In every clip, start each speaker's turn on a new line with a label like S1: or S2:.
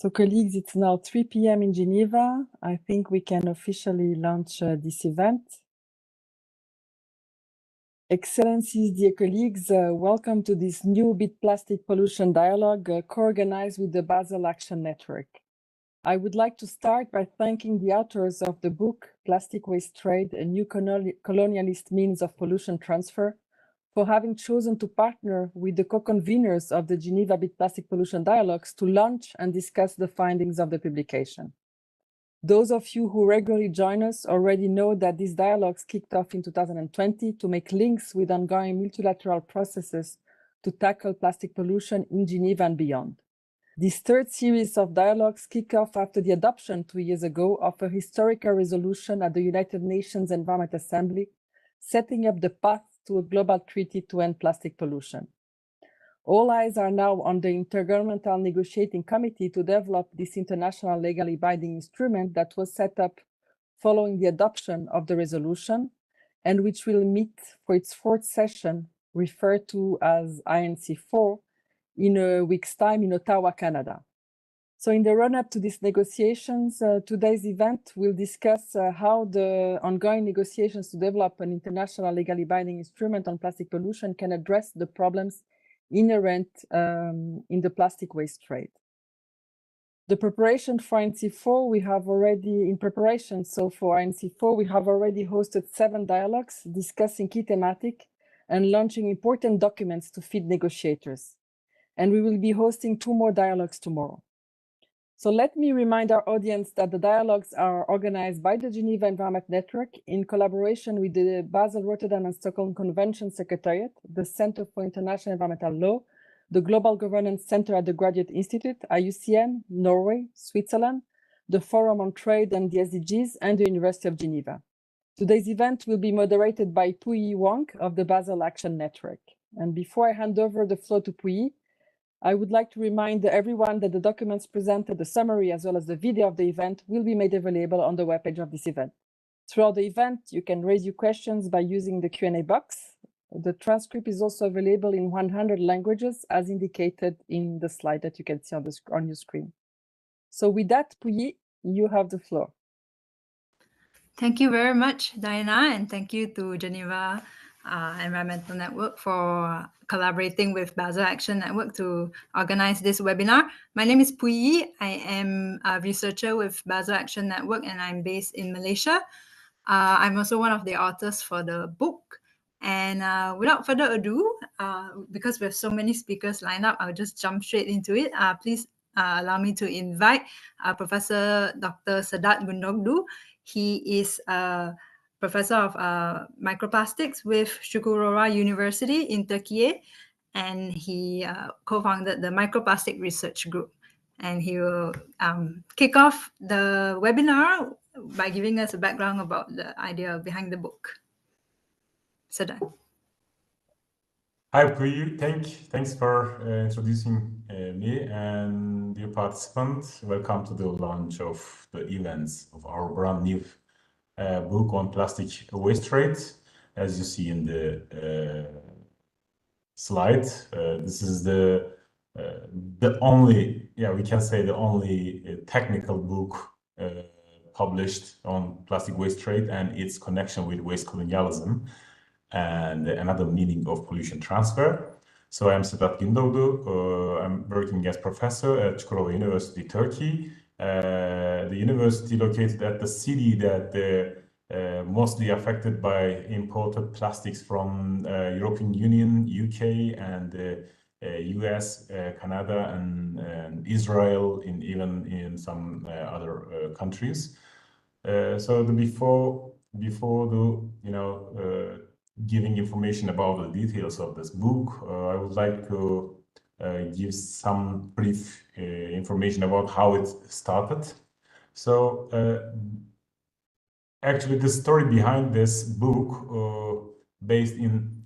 S1: So colleagues, it's now 3 p.m. in Geneva. I think we can officially launch this event. Excellencies, dear colleagues, welcome to this new Bit Plastic Pollution Dialogue co-organized with the Basel Action Network. I would like to start by thanking the authors of the book, Plastic Waste Trade, a New Colonialist Means of Pollution Transfer, for having chosen to partner with the co-conveners of the Geneva Bit Plastic Pollution Dialogues to launch and discuss the findings of the publication. Those of you who regularly join us already know that these dialogues kicked off in 2020 to make links with ongoing multilateral processes to tackle plastic pollution in Geneva and beyond. This third series of dialogues kick off after the adoption 2 years ago of a historical resolution at the United Nations Environment Assembly, setting up the path to a global treaty to end plastic pollution. All eyes are now on the Intergovernmental Negotiating Committee to develop this international legally binding instrument that was set up following the adoption of the resolution and which will meet for its fourth session, referred to as INC4, in a week's time in Ottawa, Canada. So in the run-up to these negotiations, today's event will discuss how the ongoing negotiations to develop an international legally binding instrument on plastic pollution can address the problems inherent in the plastic waste trade. The preparation for INC4, we have already hosted 7 dialogues discussing key thematic and launching important documents to feed negotiators. And we will be hosting 2 more dialogues tomorrow. So let me remind our audience that the dialogues are organized by the Geneva Environment Network in collaboration with the Basel, Rotterdam and Stockholm Convention Secretariat, the Center for International Environmental Law, the Global Governance Center at the Graduate Institute, IUCN, Norway, Switzerland, the Forum on Trade and the SDGs, and the University of Geneva. Today's event will be moderated by Puyi Wang of the Basel Action Network. And before I hand over the floor to Puyi, I would like to remind everyone that the documents presented, the summary, as well as the video of the event will be made available on the webpage of this event. Throughout the event, you can raise your questions by using the Q&A box. The transcript is also available in 100 languages, as indicated in the slide that you can see on your screen. So with that, Puyi, you have the floor.
S2: Thank you very much, Diana, and thank you to Geneva Environmental Network for collaborating with Basel Action Network to organize this webinar. My name is Puyi. I am a researcher with Basel Action Network and I'm based in Malaysia. I'm also one of the authors for the book. And without further ado, because we have so many speakers lined up, I'll just jump straight into it. Please allow me to invite Professor Dr. Sedat Gundogdu. He is a professor of microplastics with Çukurova University in Turkey, and he co-founded the Microplastic Research Group. And he will kick off the webinar by giving us a background about the idea behind the book. Sedat.
S3: Hi, Puyi. Thanks for introducing me and dear participants. Welcome to the launch of the events of our brand new book on plastic waste trade. As you see in the slide, this is the only, we can say the only technical book published on plastic waste trade and its connection with waste colonialism and another meaning of pollution transfer. So I'm Sedat Gündoğdu. I'm working as professor at Çukurova University, Turkey. The university located at the city that mostly affected by imported plastics from European Union, UK, and US, Canada, and Israel, even in some other countries. So before the giving information about the details of this book, I would like to give some brief information about how it started. So actually the story behind this book based in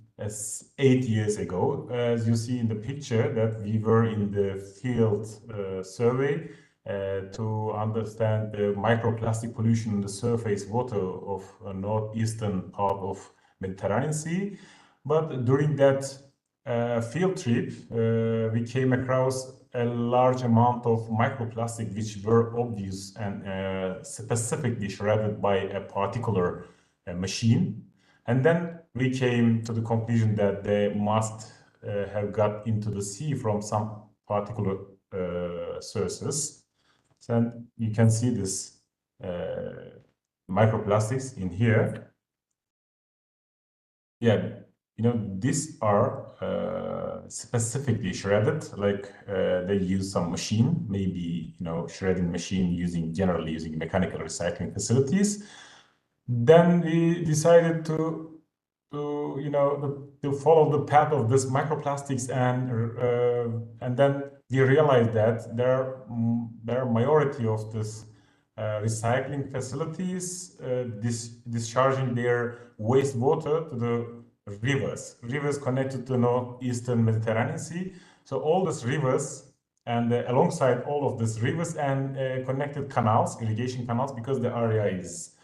S3: 8 years ago, as you see in the picture, that we were in the field survey to understand the microplastic pollution in the surface water of northeastern part of Mediterranean Sea. But during that field trip, we came across a large amount of microplastic which were obvious and specifically shredded by a particular machine. And then we came to the conclusion that they must have got into the sea from some particular sources. So you can see this microplastics in here. Yeah, you know, these are specifically shredded, like they use some machine, maybe, you know, shredding machine generally using mechanical recycling facilities. Then we decided to you know, to follow the path of this microplastics, and then we realized that there are majority of this recycling facilities discharging their wastewater to the rivers connected to northeastern Mediterranean Sea. So all these rivers, and alongside all of these rivers and connected canals, irrigation canals, because the area is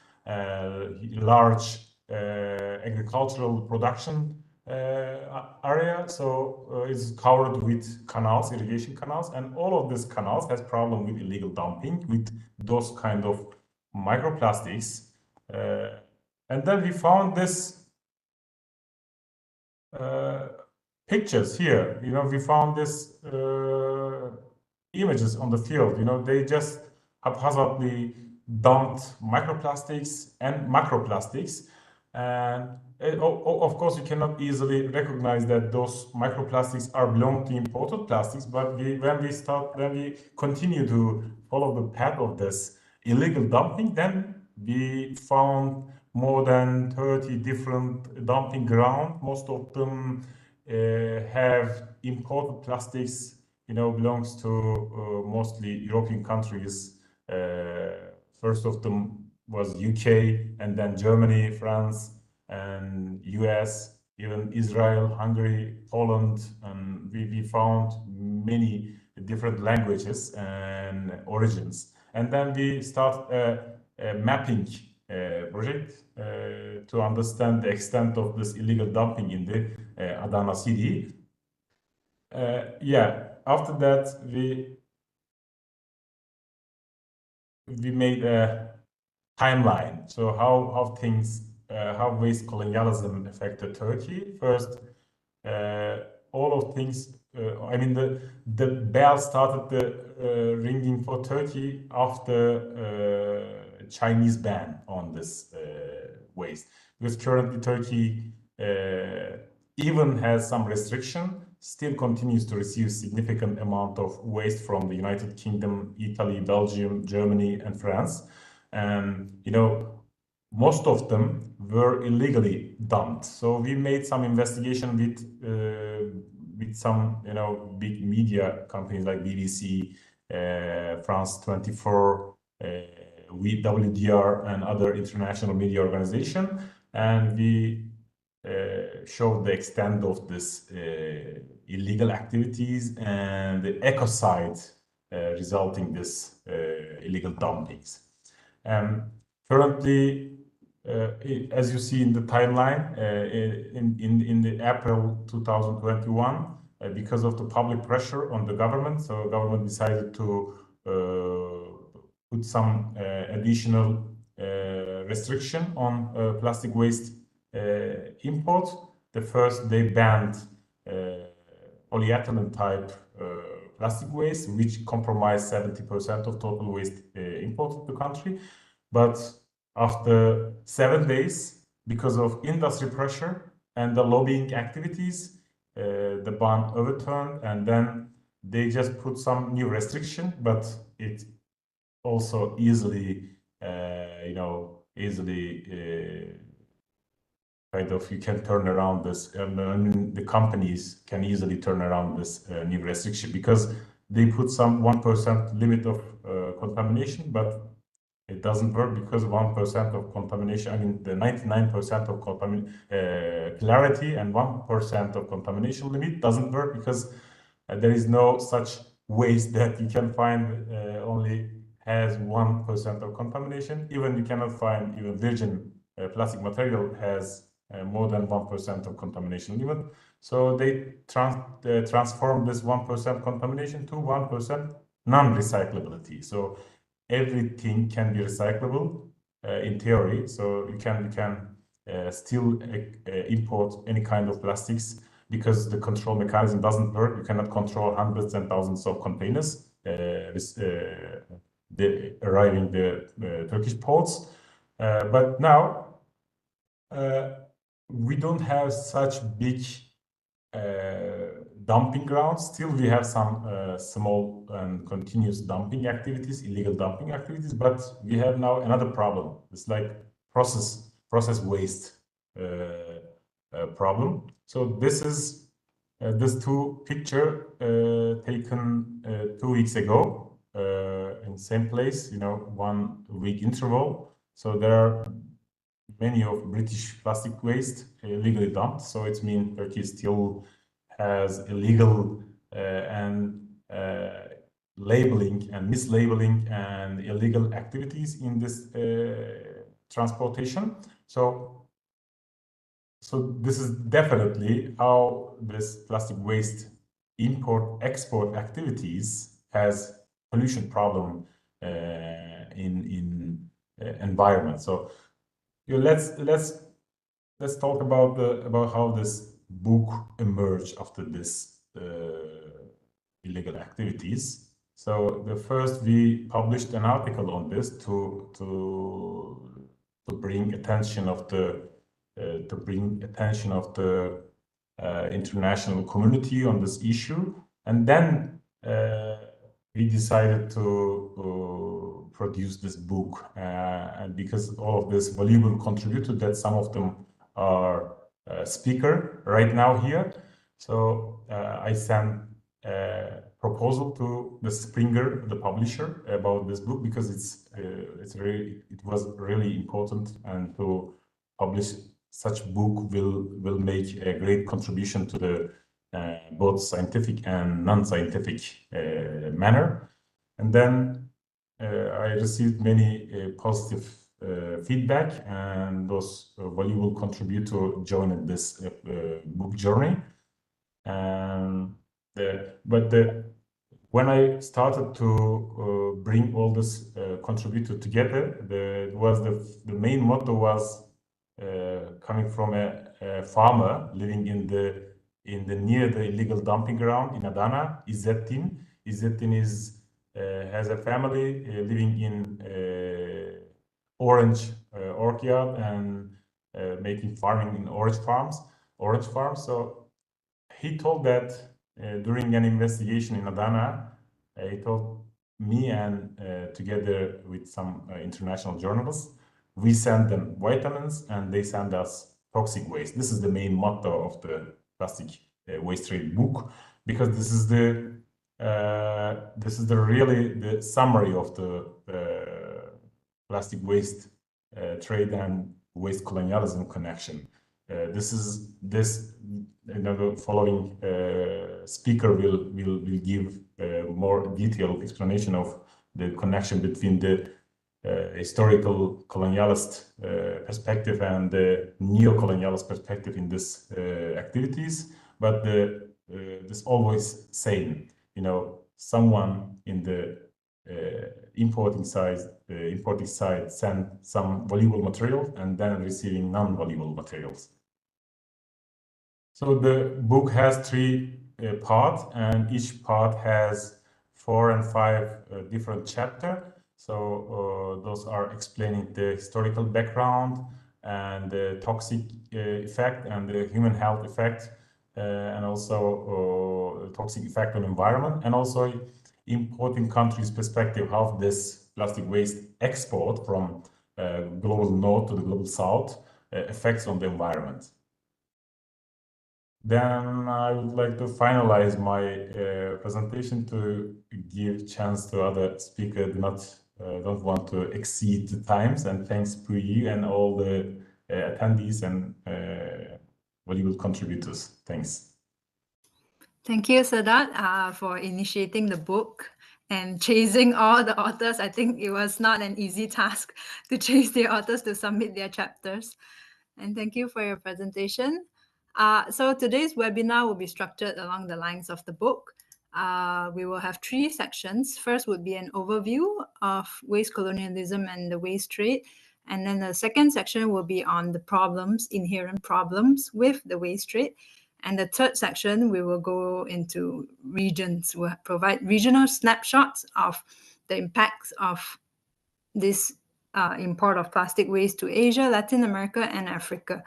S3: large agricultural production area, so it's covered with canals, irrigation canals, and all of these canals has problem with illegal dumping with those kind of microplastics. And then we found this pictures here. You know, we found this images on the field. You know, they just haphazardly dumped microplastics and macroplastics, and of course you cannot easily recognize that those microplastics are belong to imported plastics. But when we continue to follow the path of this illegal dumping, then we found more than 30 different dumping grounds. Most of them have imported plastics, you know, belongs to mostly European countries. First of them was UK, and then Germany, France, and US, even Israel, Hungary, Poland, and we found many different languages and origins. And then we start a mapping project to understand the extent of this illegal dumping in the Adana city. Yeah, after that we made a timeline. So how things, how waste colonialism affected Turkey. First, all of things. I mean, the bell started the ringing for Turkey after Chinese ban on this waste, because currently Turkey even has some restriction, still continues to receive significant amount of waste from the United Kingdom, Italy, Belgium, Germany, and France. And you know, most of them were illegally dumped. So we made some investigation with some, you know, big media companies like BBC, France 24, WDR, and other international media organization, and we showed the extent of this illegal activities and the ecocide resulting this illegal dumpings. Currently, as you see in the timeline, in the April 2021, because of the public pressure on the government, so government decided to put some additional restriction on plastic waste import. The first, they banned polyethylene type plastic waste, which comprised 70% of total waste imported to the country. But after 7 days, because of industry pressure and the lobbying activities, the ban overturned, and then they just put some new restriction, but it also easily, you know, kind of, you can turn around this, and I mean, the companies can easily turn around this new restriction, because they put some 1% limit of contamination, but it doesn't work, because 1% of contamination, I mean, the 99% of clarity and 1% of contamination limit doesn't work, because there is no such waste that you can find only has 1% of contamination. Even you cannot find even virgin plastic material has more than 1% of contamination limit. So they transform this 1% contamination to 1% non-recyclability. So everything can be recyclable in theory. So you can still import any kind of plastics because the control mechanism doesn't work. You cannot control hundreds and thousands of containers arriving the Turkish ports. But now we don't have such big dumping grounds. Still, we have some small and continuous dumping activities, illegal dumping activities, but we have now another problem. It's like process waste problem. So this is this two picture taken 2 weeks ago in same place, 1 week interval. So there are many of British plastic waste illegally dumped. So it means Turkey still has illegal and labeling and mislabeling and illegal activities in this transportation. So this is definitely how this plastic waste import-export activities has pollution problem in environment. So let's talk about how this book emerged after this illegal activities. So the first we published an article on this to bring attention of the international community on this issue, and then we decided to produce this book, and because all of this valuable contributor that some of them are speaker right now here. So I sent a proposal to the Springer, the publisher, about this book because it was really important, and to publish such book will make a great contribution to the both scientific and non-scientific manner. And then I received many positive feedback, and those valuable contributor joined this book journey. When I started to bring all this contributor together, the main motto was coming from a farmer living in the near the illegal dumping ground in Adana, Izzettin. Izzettin has a family living in orange orchard and making farming in orange farms. So he told that during an investigation in Adana, he told me, and together with some international journalists, we send them vitamins and they send us toxic waste. This is the main motto of the plastic waste trade book, because this is really the summary of the plastic waste trade and waste colonialism connection. The following speaker will give more detailed explanation of the connection between the historical colonialist perspective and the neo-colonialist perspective in this activities. But this always same, someone in the importing side send some valuable material and then receiving non-valuable materials. So the book has 3 parts, and each part has 4 and 5 different chapters. So those are explaining the historical background and the toxic effect and the human health effect, and also toxic effect on environment, and also importing countries' perspective, how this plastic waste export from global north to the global south affects on the environment. Then I would like to finalize my presentation to give chance to other speakers. Don't want to exceed the times, and thanks to you and all the attendees and valuable contributors. Thanks.
S2: Thank you, Sadat, for initiating the book and chasing all the authors. I think it was not an easy task to chase the authors to submit their chapters. And thank you for your presentation. So today's webinar will be structured along the lines of the book. We will have 3 sections. First would be an overview of waste colonialism and the waste trade. And then the second section will be on the problems, inherent problems with the waste trade. And the third section, we will go into regions. We'll provide regional snapshots of the impacts of this import of plastic waste to Asia, Latin America, and Africa.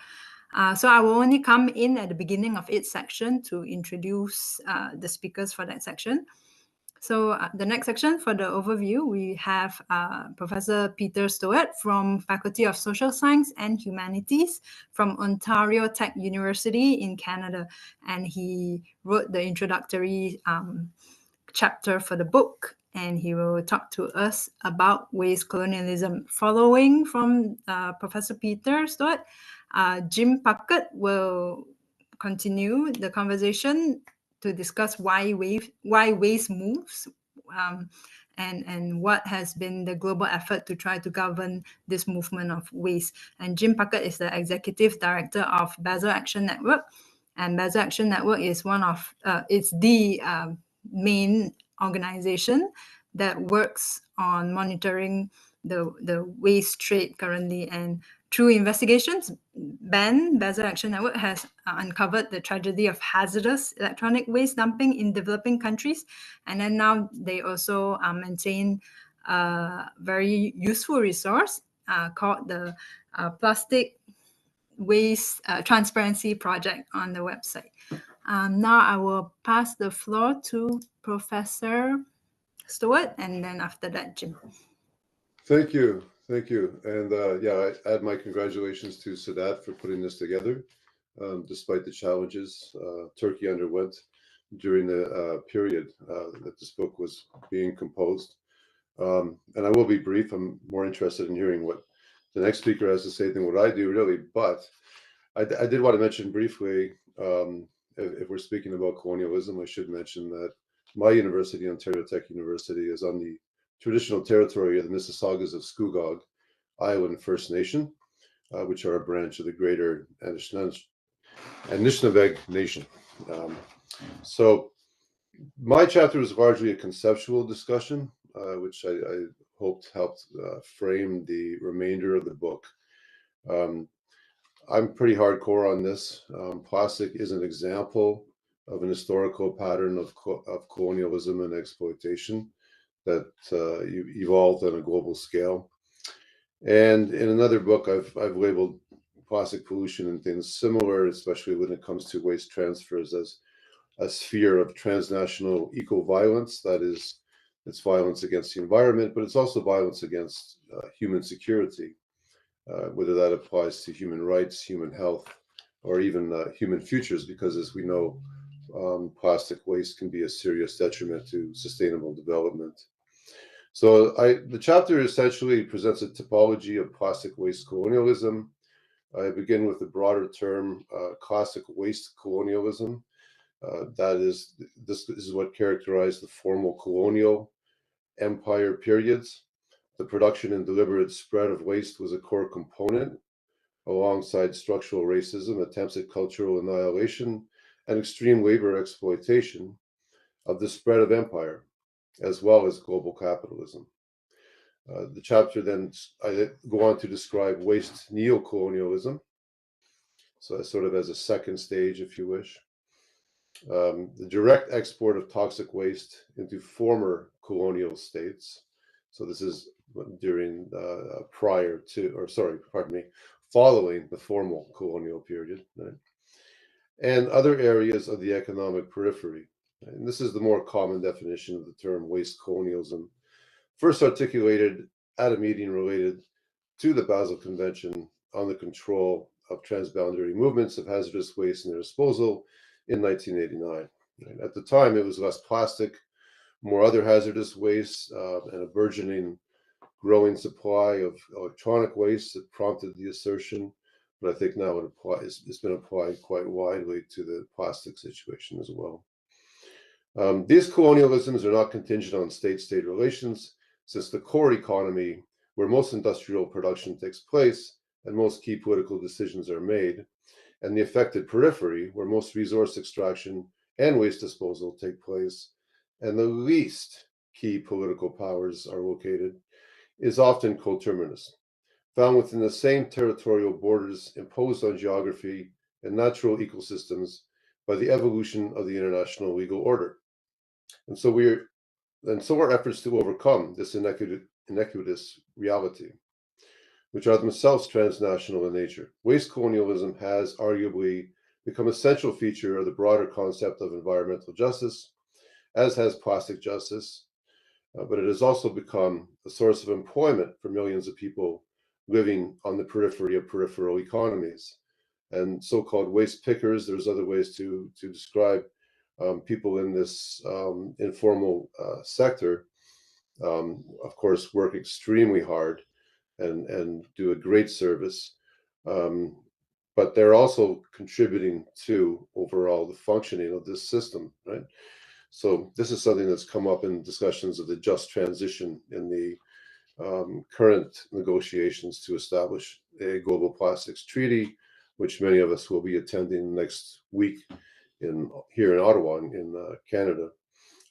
S2: So I will only come in at the beginning of each section to introduce the speakers for that section. So the next section for the overview, we have Professor Peter Stowett from Faculty of Social Science and Humanities from Ontario Tech University in Canada. And he wrote the introductory chapter for the book, and he will talk to us about waste colonialism. Following from Professor Peter Stowett, Jim Puckett will continue the conversation to discuss why waste moves and what has been the global effort to try to govern this movement of waste. And Jim Puckett is the Executive Director of Basel Action Network. And Basel Action Network is one of, it's the main organization that works on monitoring the waste trade currently. And through investigations, Basel Action Network has uncovered the tragedy of hazardous electronic waste dumping in developing countries. And then now they also maintain a very useful resource called the Plastic Waste Transparency Project on the website. Now I will pass the floor to Professor Stowett, and then after that, Jim.
S4: Thank you. Thank you. And yeah, I add my congratulations to Sadat for putting this together, despite the challenges Turkey underwent during the period that this book was being composed. And I will be brief. I'm more interested in hearing what the next speaker has to say than what I do, really. But I did want to mention briefly, if we're speaking about colonialism, I should mention that my university, Ontario Tech University, is on the traditional territory of the Mississaugas of Scugog Island First Nation, which are a branch of the greater Anishinaabe Nation. So my chapter is largely a conceptual discussion, which I hoped helped frame the remainder of the book. I'm pretty hardcore on this. Plastic is an example of an historical pattern of colonialism and exploitation that evolved on a global scale. And in another book, I've labeled plastic pollution and things similar, especially when it comes to waste transfers, as a sphere of transnational eco-violence. That is, it's violence against the environment, but it's also violence against human security, whether that applies to human rights, human health, or even human futures, because as we know, plastic waste can be a serious detriment to sustainable development. So the chapter essentially presents a typology of plastic waste colonialism. I begin with the broader term classic waste colonialism. This is what characterized the formal colonial empire periods. The production and deliberate spread of waste was a core component, alongside structural racism, attempts at cultural annihilation, and extreme labor exploitation of the spread of empire, as well as global capitalism. The chapter then, I go on to describe waste neocolonialism, so sort of as a second stage, if you wish. The direct export of toxic waste into former colonial states. So this is during, following the formal colonial period, right? And other areas of the economic periphery. And this is the more common definition of the term waste colonialism, first articulated at a meeting related to the Basel Convention on the control of transboundary movements of hazardous waste and their disposal in 1989. Right? At the time, it was less plastic, more other hazardous waste, and a burgeoning growing supply of electronic waste that prompted the assertion, but I think now it's been applied quite widely to the plastic situation as well. These colonialisms are not contingent on state-state relations, since the core economy, where most industrial production takes place and most key political decisions are made, and the affected periphery, where most resource extraction and waste disposal take place, and the least key political powers are located, is often coterminous, found within the same territorial borders imposed on geography and natural ecosystems by the evolution of the international legal order. And so our efforts to overcome this inequitous reality, which are themselves transnational in nature. Waste colonialism has arguably become a central feature of the broader concept of environmental justice, as has plastic justice, but it has also become a source of employment for millions of people living on the periphery of peripheral economies. And so-called waste pickers, there's other ways to describe people in this informal sector, of course, work extremely hard and do a great service. But they're also contributing to overall the functioning of this system, right? So this is something that's come up in discussions of the just transition in the current negotiations to establish a global plastics treaty, which many of us will be attending next week here in Ottawa in Canada.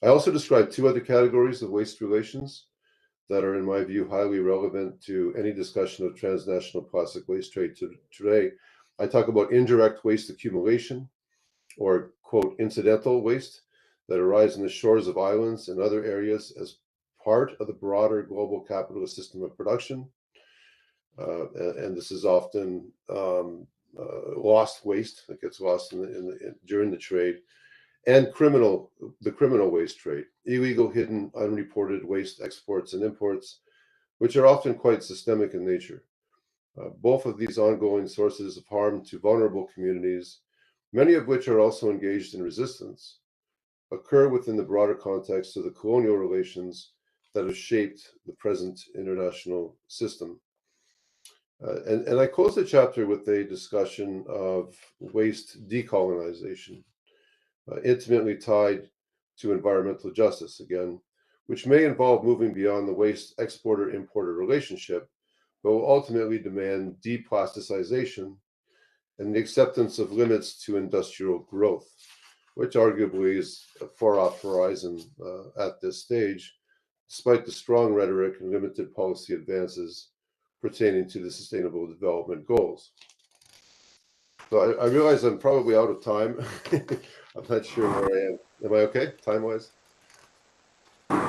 S4: I also described two other categories of waste relations that are, in my view, highly relevant to any discussion of transnational plastic waste trade today. I talk about indirect waste accumulation, or, quote, incidental waste that arise in the shores of islands and other areas as part of the broader global capitalist system of production. And this is often lost waste that gets lost during the trade, and the criminal waste trade, illegal, hidden, unreported waste exports and imports, which are often quite systemic in nature. Both of these ongoing sources of harm to vulnerable communities, many of which are also engaged in resistance, occur within the broader context of the colonial relations that have shaped the present international system. And I close the chapter with a discussion of waste decolonization, intimately tied to environmental justice again, which may involve moving beyond the waste exporter-importer relationship, but will ultimately demand deplasticization and the acceptance of limits to industrial growth, which arguably is a far-off horizon at this stage, despite the strong rhetoric and limited policy advances pertaining to the Sustainable Development Goals. So I realize I'm probably out of time. I'm not sure where I am. Am I okay, time-wise? Okay.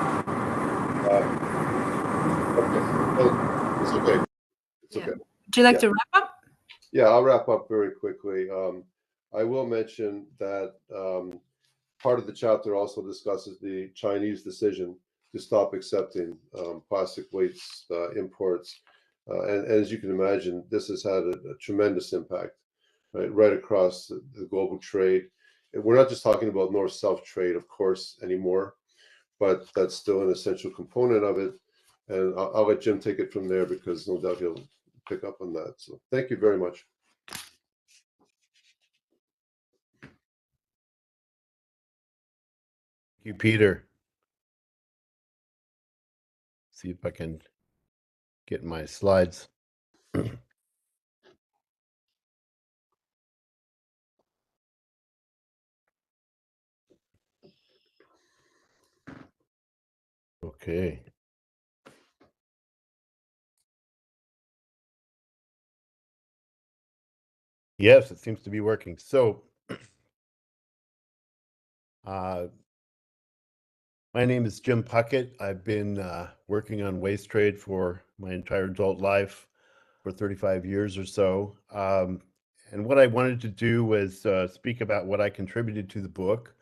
S4: Oh, it's okay. It's okay.
S2: Would you like to wrap up?
S4: Yeah, I'll wrap up very quickly. I will mention that part of the chapter also discusses the Chinese decision to stop accepting plastic waste imports. And as you can imagine, this has had a tremendous impact, right across the global trade. We're not just talking about north-south trade, of course, anymore, but that's still an essential component of it. And I'll let Jim take it from there, because no doubt he'll pick up on that. So thank you very much.
S5: Thank you, Peter. See if I can get my slides. Okay. Yes, it seems to be working. So, my name is Jim Puckett. I've been working on waste trade for my entire adult life, for 35 years or so. And what I wanted to do was speak about what I contributed to the book.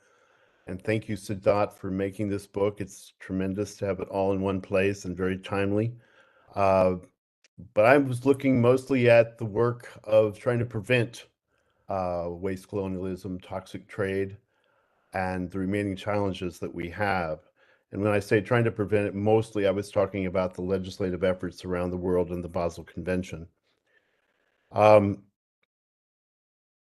S5: And thank you, Sadat, for making this book. It's tremendous to have it all in one place and very timely. But I was looking mostly at the work of trying to prevent waste colonialism, toxic trade, and the remaining challenges that we have. And when I say trying to prevent it, mostly I was talking about the legislative efforts around the world and the Basel Convention.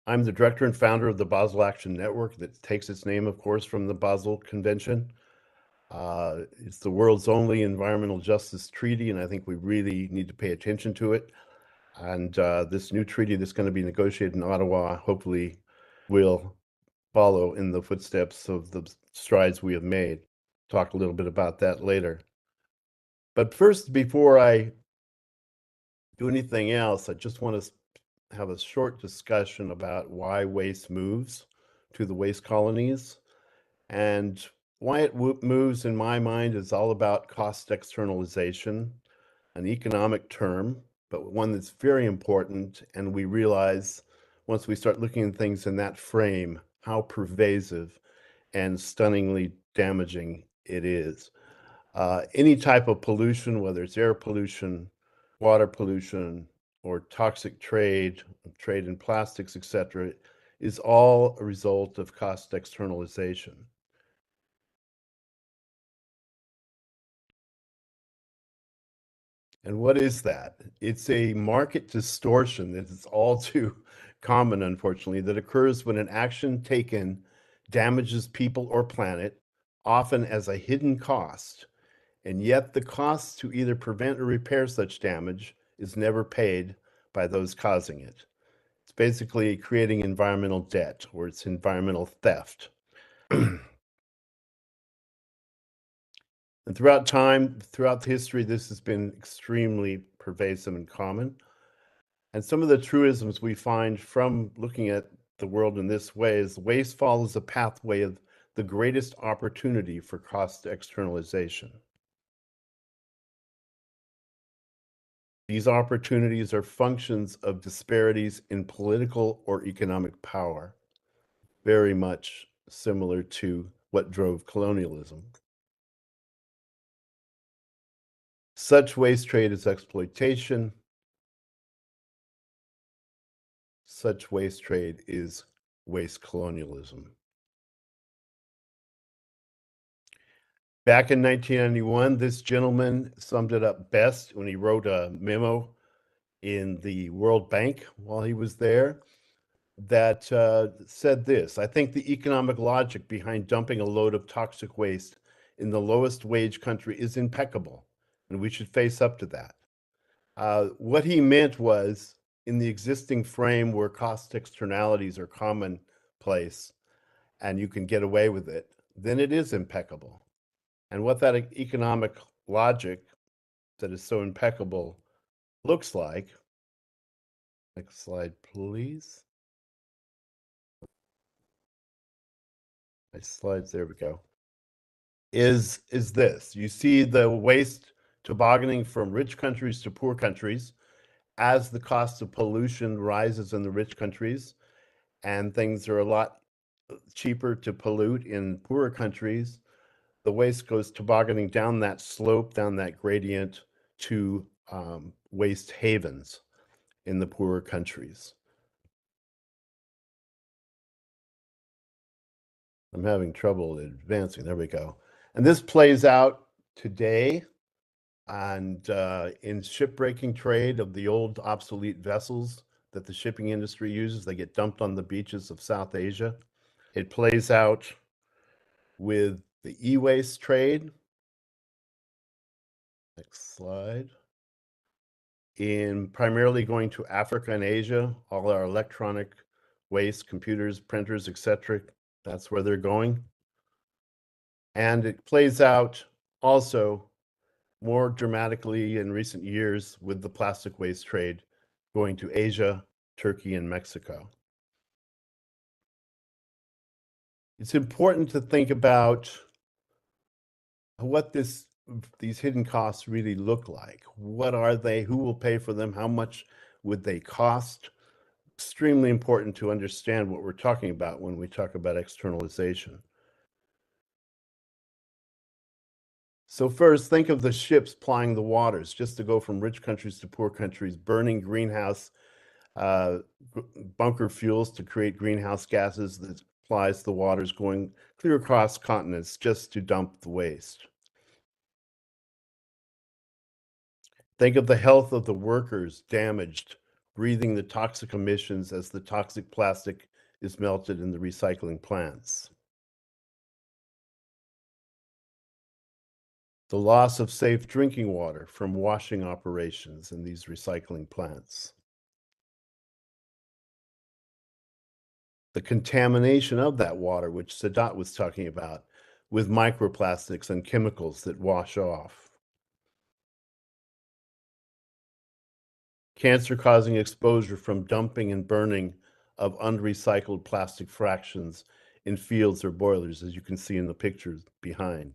S5: I'm the director and founder of the Basel Action Network that takes its name, of course, from the Basel Convention. It's the world's only environmental justice treaty, and I think we really need to pay attention to it. And this new treaty that's going to be negotiated in Ottawa hopefully will follow in the footsteps of the strides we have made. Talk a little bit about that later. But first, before I do anything else, I just want to have a short discussion about why waste moves to the waste colonies. And why it moves, in my mind, is all about cost externalization, an economic term, but one that's very important. And we realize once we start looking at things in that frame, how pervasive and stunningly damaging it is. Any type of pollution, whether it's air pollution, water pollution, or toxic trade in plastics, etc., is all a result of cost externalization. And what is that? It's a market distortion that is all too common, unfortunately, that occurs when an action taken damages people or planet, often as a hidden cost, and yet the cost to either prevent or repair such damage is never paid by those causing it. It's basically creating environmental debt, or it's environmental theft. And throughout time, throughout history, this has been extremely pervasive and common. And some of the truisms we find from looking at the world in this way is waste follows a pathway of the greatest opportunity for cost externalization. These opportunities are functions of disparities in political or economic power, very much similar to what drove colonialism. Such waste trade is exploitation. Such waste trade is waste colonialism. Back in 1991, this gentleman summed it up best when he wrote a memo in the World Bank while he was there that said this: I think the economic logic behind dumping a load of toxic waste in the lowest wage country is impeccable, and we should face up to that. What he meant was, in the existing frame where cost externalities are commonplace and you can get away with it, then it is impeccable. And what that economic logic that is so impeccable looks like, next slide, please. My slides, there we go, is this. You see the waste tobogganing from rich countries to poor countries as the cost of pollution rises in the rich countries, and things are a lot cheaper to pollute in poorer countries. The waste goes tobogganing down that slope, down that gradient to waste havens in the poorer countries. I'm having trouble advancing. There we go. And this plays out today and in shipbreaking trade of the old obsolete vessels that the shipping industry uses. They get dumped on the beaches of South Asia. It plays out with the e-waste trade. Next slide. In primarily going to Africa and Asia, all our electronic waste, computers, printers, etc., that's where they're going. And it plays out also more dramatically in recent years with the plastic waste trade going to Asia, Turkey, and Mexico. It's important to think about what these hidden costs really look like. What are they? Who will pay for them? How much would they cost? Extremely important to understand what we're talking about when we talk about externalization. So first, think of the ships plying the waters just to go from rich countries to poor countries, burning greenhouse bunker fuels to create greenhouse gases that plies the waters, going clear across continents just to dump the waste. Think of the health of the workers damaged, breathing the toxic emissions as the toxic plastic is melted in the recycling plants. The loss of safe drinking water from washing operations in these recycling plants. the contamination of that water, which Sadat was talking about, with microplastics and chemicals that wash off. Cancer-causing exposure from dumping and burning of unrecycled plastic fractions in fields or boilers, as you can see in the pictures behind.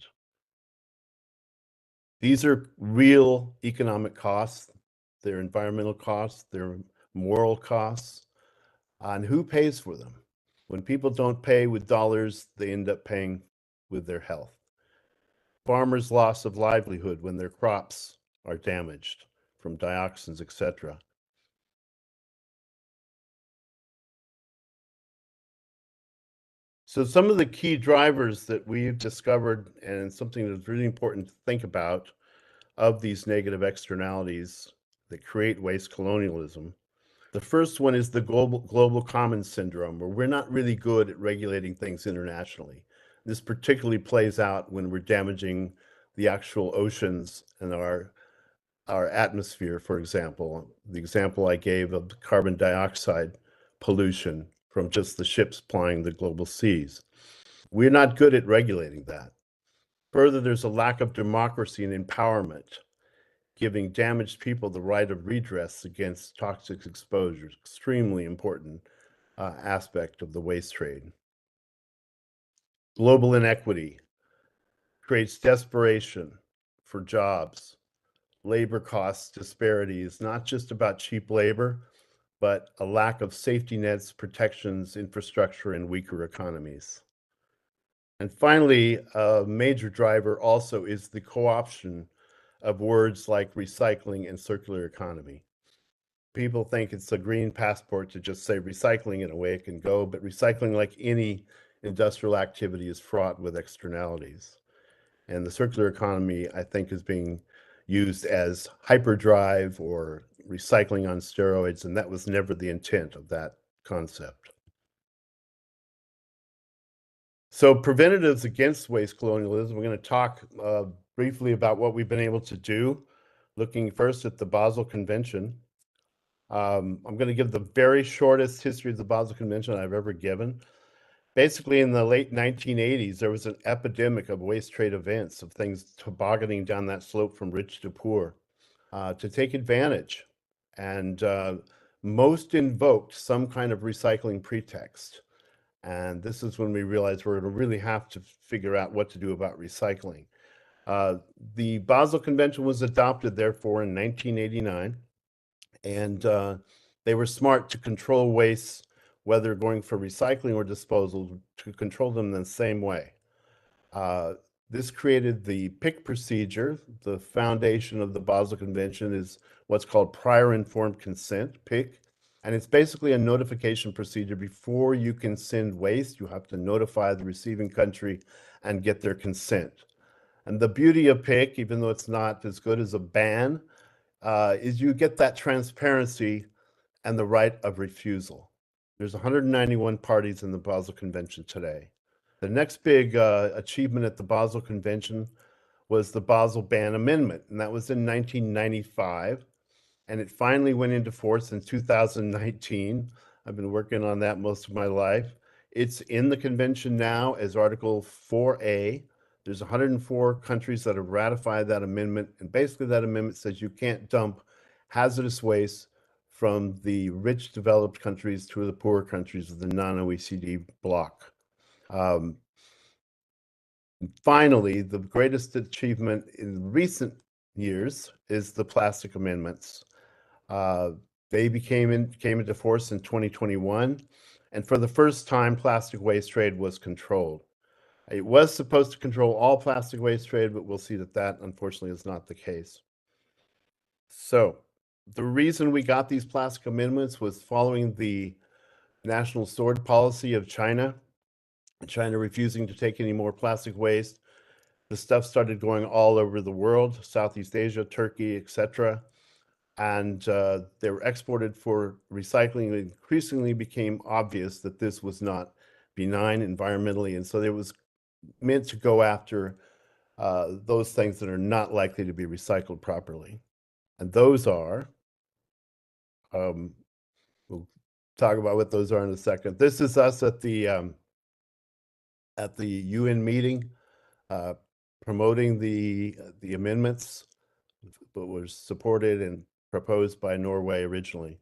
S5: These are real economic costs. They're environmental costs, they're moral costs, and who pays for them? When people don't pay with dollars, they end up paying with their health. Farmers' loss of livelihood when their crops are damaged from dioxins, etc. So some of the key drivers that we've discovered, and something that's really important to think about, of these negative externalities that create waste colonialism. The first one is the global commons syndrome, where we're not really good at regulating things internationally. This particularly plays out when we're damaging the actual oceans and our atmosphere, for example. The example I gave of carbon dioxide pollution from just the ships plying the global seas. We're not good at regulating that. Further, there's a lack of democracy and empowerment, giving damaged people the right of redress against toxic exposures, extremely important aspect of the waste trade. Global inequity creates desperation for jobs. Labor costs disparity is not just about cheap labor, but a lack of safety nets, protections, infrastructure, and weaker economies. And finally, a major driver also is the co-option of words like recycling and circular economy. People think it's a green passport to just say recycling and away it can go, but recycling, like any industrial activity, is fraught with externalities. And the circular economy, I think, is being used as hyperdrive or recycling on steroids, and that was never the intent of that concept. So preventatives against waste colonialism, we're going to talk briefly about what we've been able to do, looking first at the Basel Convention. I'm going to give the very shortest history of the Basel Convention I've ever given. Basically, in the late 1980s, there was an epidemic of waste trade events, of things tobogganing down that slope from rich to poor, to take advantage. And most invoked some kind of recycling pretext. And this is when we realized we're going to really have to figure out what to do about recycling. The Basel Convention was adopted, therefore, in 1989. And they were smart to control waste, whether going for recycling or disposal, to control them in the same way. This created the PIC procedure. The foundation of the Basel Convention is what's called prior informed consent, PIC. And it's basically a notification procedure. Before you can send waste, you have to notify the receiving country and get their consent. And the beauty of PIC, even though it's not as good as a ban, is you get that transparency and the right of refusal. There's 191 parties in the Basel Convention today. The next big achievement at the Basel Convention was the Basel Ban Amendment, and that was in 1995, and it finally went into force in 2019. I've been working on that most of my life. It's in the convention now as Article 4A. There's 104 countries that have ratified that amendment, and basically that amendment says you can't dump hazardous waste from the rich developed countries to the poorer countries of the non-OECD bloc. Finally, the greatest achievement in recent years is the plastic amendments. They came into force in 2021, and for the first time, plastic waste trade was controlled. It was supposed to control all plastic waste trade, but we'll see that that unfortunately is not the case. So the reason we got these plastic amendments was following the national sword policy of China refusing to take any more plastic waste. The stuff started going all over the world, Southeast Asia, Turkey, etc. And they were exported for recycling. It increasingly became obvious that this was not benign environmentally. And so it was meant to go after those things that are not likely to be recycled properly. And those are, we'll talk about what those are in a second. This is us at the UN meeting, promoting the amendments, but was supported and proposed by Norway originally.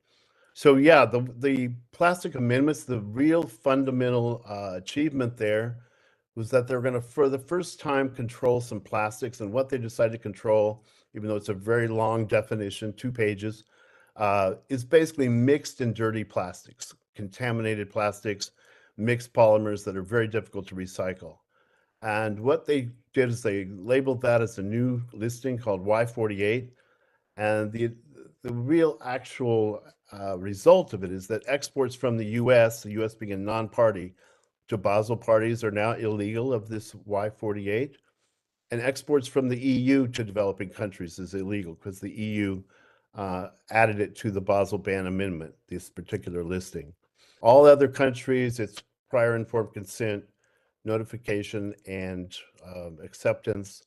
S5: So yeah, the plastic amendments, the real fundamental achievement there was that they're going to, for the first time, control some plastics. And what they decided to control, even though it's a very long definition, 2 pages, is basically mixed and dirty plastics, contaminated plastics, mixed polymers that are very difficult to recycle. And what they did is they labeled that as a new listing called Y48. And the real actual result of it is that exports from the US being a non-party to Basel parties, are now illegal of this Y48. And exports from the EU to developing countries is illegal because the EU added it to the Basel Ban Amendment, this particular listing. All other countries, it's prior informed consent, notification, and acceptance,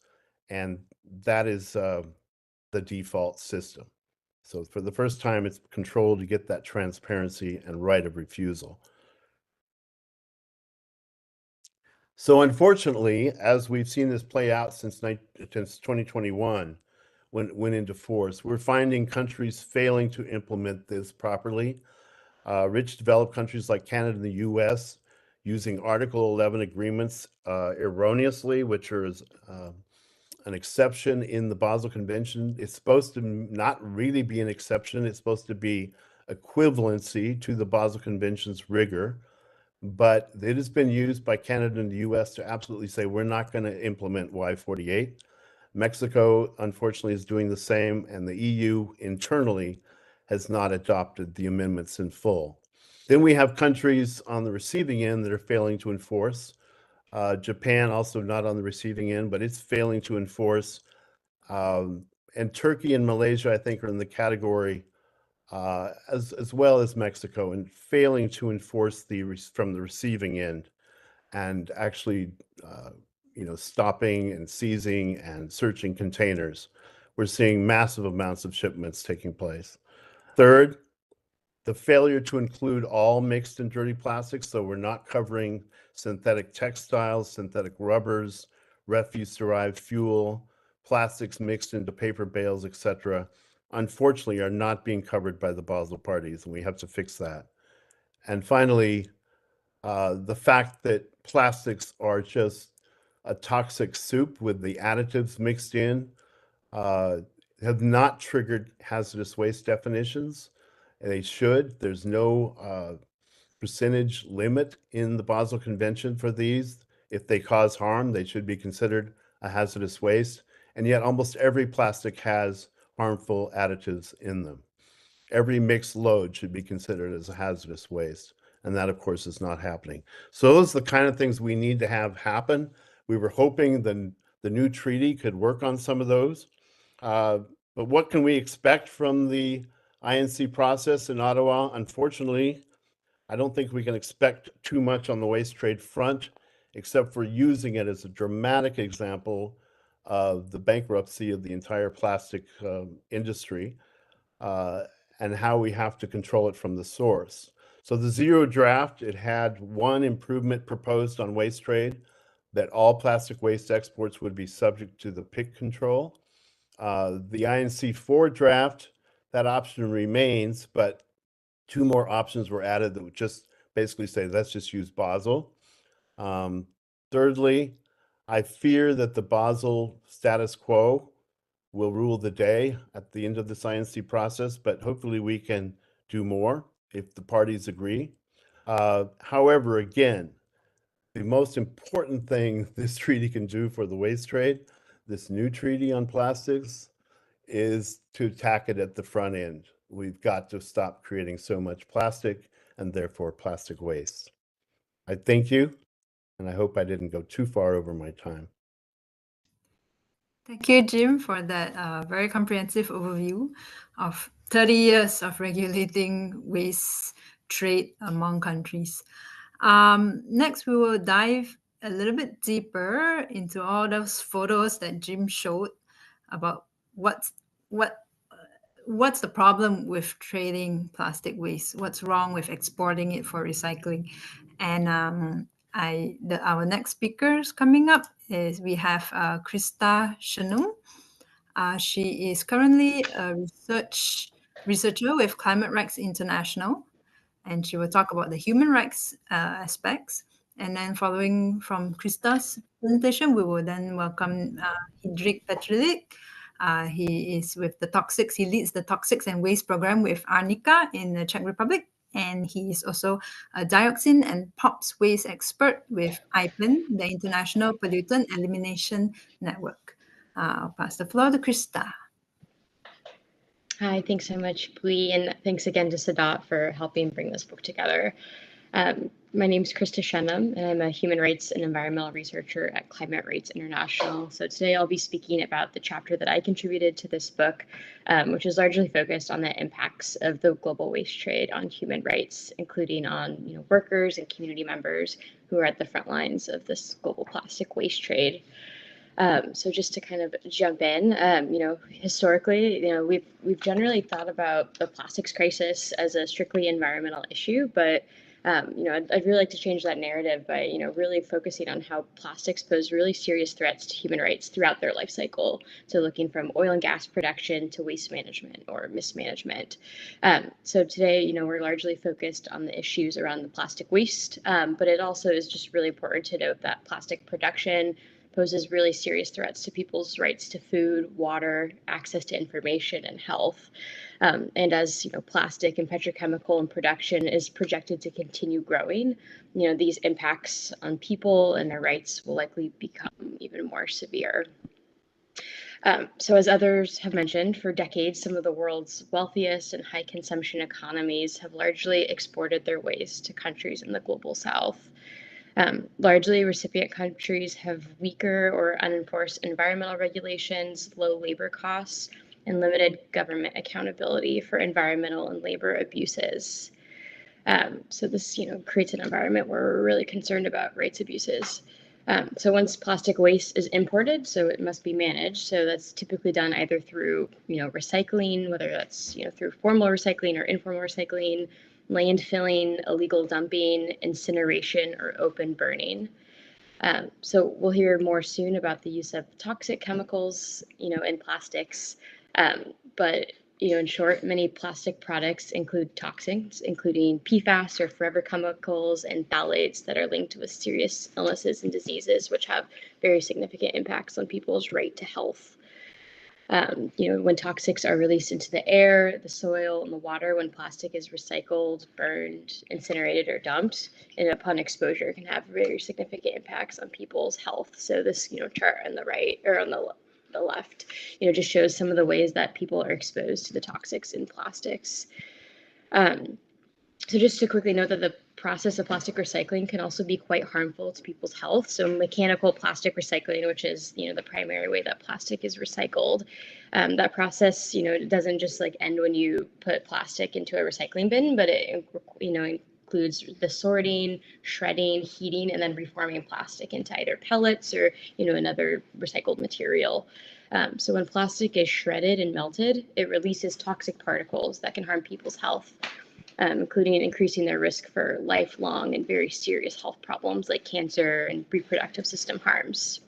S5: and that is the default system. So for the first time, it's controlled to get that transparency and right of refusal. So unfortunately, as we've seen this play out since 2021, when it went into force, we're finding countries failing to implement this properly. Rich developed countries like Canada and the US using Article 11 agreements erroneously, which is an exception in the Basel Convention. It's supposed to not really be an exception. It's supposed to be equivalency to the Basel Convention's rigor. But it has been used by Canada and the US to absolutely say, we're not going to implement Y48. Mexico, unfortunately, is doing the same, and the EU internally has not adopted the amendments in full. Then we have countries on the receiving end that are failing to enforce. Japan also not on the receiving end, but it's failing to enforce. And Turkey and Malaysia, I think, are in the category as well as Mexico, and failing to enforce from the receiving end, and actually, stopping and seizing and searching containers. We're seeing massive amounts of shipments taking place. Third, the failure to include all mixed and dirty plastics, so we're not covering synthetic textiles, synthetic rubbers, refuse-derived fuel, plastics mixed into paper bales, etc., unfortunately are not being covered by the Basel parties, and we have to fix that. And finally, the fact that plastics are just a toxic soup with the additives mixed in have not triggered hazardous waste definitions. They should. There's no percentage limit in the Basel Convention for these. If they cause harm, they should be considered a hazardous waste. And yet almost every plastic has harmful additives in them. Every mixed load should be considered as a hazardous waste. And that, of course, is not happening. So those are the kind of things we need to have happen. We were hoping the new treaty could work on some of those. But what can we expect from the INC process in Ottawa? Unfortunately, I don't think we can expect too much on the waste trade front, except for using it as a dramatic example of the bankruptcy of the entire plastic industry and how we have to control it from the source. So the zero draft, it had one improvement proposed on waste trade, that all plastic waste exports would be subject to the PIC control. The INC 4 draft, that option remains, but 2 more options were added that would just basically say, let's just use Basel. Thirdly, I fear that the Basel status quo will rule the day at the end of this INC process, but hopefully we can do more if the parties agree. However, again, the most important thing this treaty can do for the waste trade, this new treaty on plastics, is to attack it at the front end. We've got to stop creating so much plastic and therefore plastic waste. I thank you, and I hope I didn't go too far over my time.
S2: Thank you, Jim, for that very comprehensive overview of 30 years of regulating waste trade among countries. Next, we will dive a little bit deeper into all those photos that Jim showed about what what's the problem with trading plastic waste? What's wrong with exporting it for recycling? And our next speakers coming up is we have Krista Shanum. She is currently a researcher with Climate Rights International, and she will talk about the human rights aspects. And then following from Krista's presentation, we will then welcome Hendrik Petrilic. He is with the Toxics. He leads the Toxics and Waste program with Arnika in the Czech Republic. And he is also a dioxin and POPs waste expert with IPEN, the International Pollutant Elimination Network. I'll pass the floor to Krista.
S6: Hi, thanks so much, Pui, and thanks again to Sadat for helping bring this book together. My name is Krista Shanum, and I'm a human rights and environmental researcher at Climate Rights International. So today I'll be speaking about the chapter that I contributed to this book, which is largely focused on the impacts of the global waste trade on human rights, including on workers and community members who are at the front lines of this global plastic waste trade. So just to kind of jump in, historically, we've generally thought about the plastics crisis as a strictly environmental issue, but I'd really like to change that narrative by really focusing on how plastics pose really serious threats to human rights throughout their life cycle. So looking from oil and gas production to waste management or mismanagement. So today, we're largely focused on the issues around the plastic waste, but it also is just really important to note that plastic production poses really serious threats to people's rights to food, water, access to information, and health. And as plastic and petrochemical and production is projected to continue growing, these impacts on people and their rights will likely become even more severe. So as others have mentioned, for decades, some of the world's wealthiest and high consumption economies have largely exported their waste to countries in the global south. Largely, recipient countries have weaker or unenforced environmental regulations, low labor costs, and limited government accountability for environmental and labor abuses. So this, creates an environment where we're really concerned about rights abuses. So once plastic waste is imported, so it must be managed. So that's typically done either through, recycling, whether that's, through formal recycling or informal recycling, landfilling, illegal dumping, incineration, or open burning. So we'll hear more soon about the use of toxic chemicals, in plastics. But in short, many plastic products include toxins, including PFAS or forever chemicals and phthalates that are linked with serious illnesses and diseases, which have very significant impacts on people's right to health. When toxics are released into the air, the soil, and the water, when plastic is recycled, burned, incinerated, or dumped, and upon exposure can have very significant impacts on people's health. So this, chart on the right or on the left, just shows some of the ways that people are exposed to the toxics in plastics. So just to quickly note that the process of plastic recycling can also be quite harmful to people's health. So mechanical plastic recycling, which is, the primary way that plastic is recycled, that process, it doesn't just end when you put plastic into a recycling bin, but it, includes the sorting, shredding, heating, and then reforming plastic into either pellets or, another recycled material. So when plastic is shredded and melted, it releases toxic particles that can harm people's health, including increasing their risk for lifelong and very serious health problems like cancer and reproductive system harms.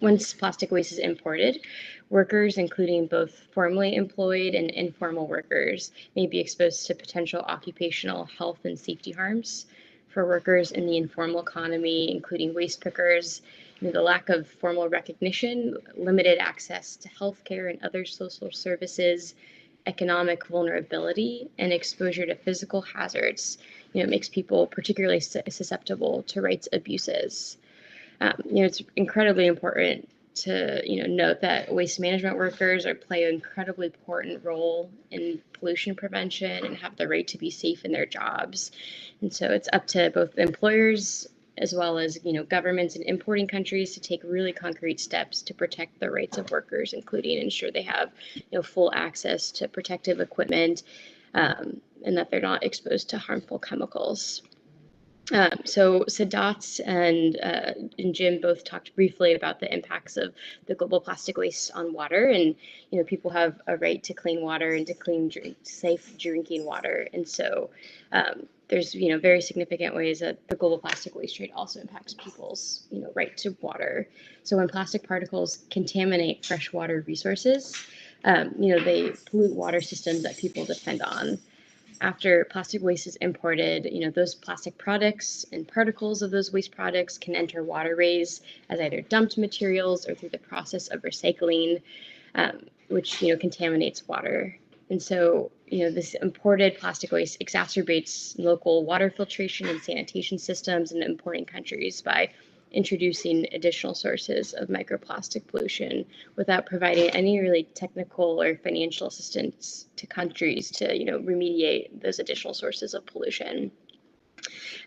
S6: Once plastic waste is imported, workers, including both formally employed and informal workers, may be exposed to potential occupational health and safety harms. For workers in the informal economy, including waste pickers, the lack of formal recognition, limited access to healthcare and other social services, economic vulnerability, and exposure to physical hazards, makes people particularly susceptible to rights abuses. It's incredibly important to note that waste management workers play an incredibly important role in pollution prevention and have the right to be safe in their jobs. And so it's up to both employers as well as governments and importing countries to take really concrete steps to protect the rights of workers, including ensure they have full access to protective equipment and that they're not exposed to harmful chemicals. So Sadat and Jim both talked briefly about the impacts of the global plastic waste on water, and people have a right to clean water and to safe drinking water, and so there's very significant ways that the global plastic waste trade also impacts people's right to water. So when plastic particles contaminate freshwater resources, they pollute water systems that people depend on. After plastic waste is imported, those plastic products and particles of those waste products can enter waterways as either dumped materials or through the process of recycling, which contaminates water. And so, this imported plastic waste exacerbates local water filtration and sanitation systems in importing countries by introducing additional sources of microplastic pollution without providing any really technical or financial assistance to countries to remediate those additional sources of pollution.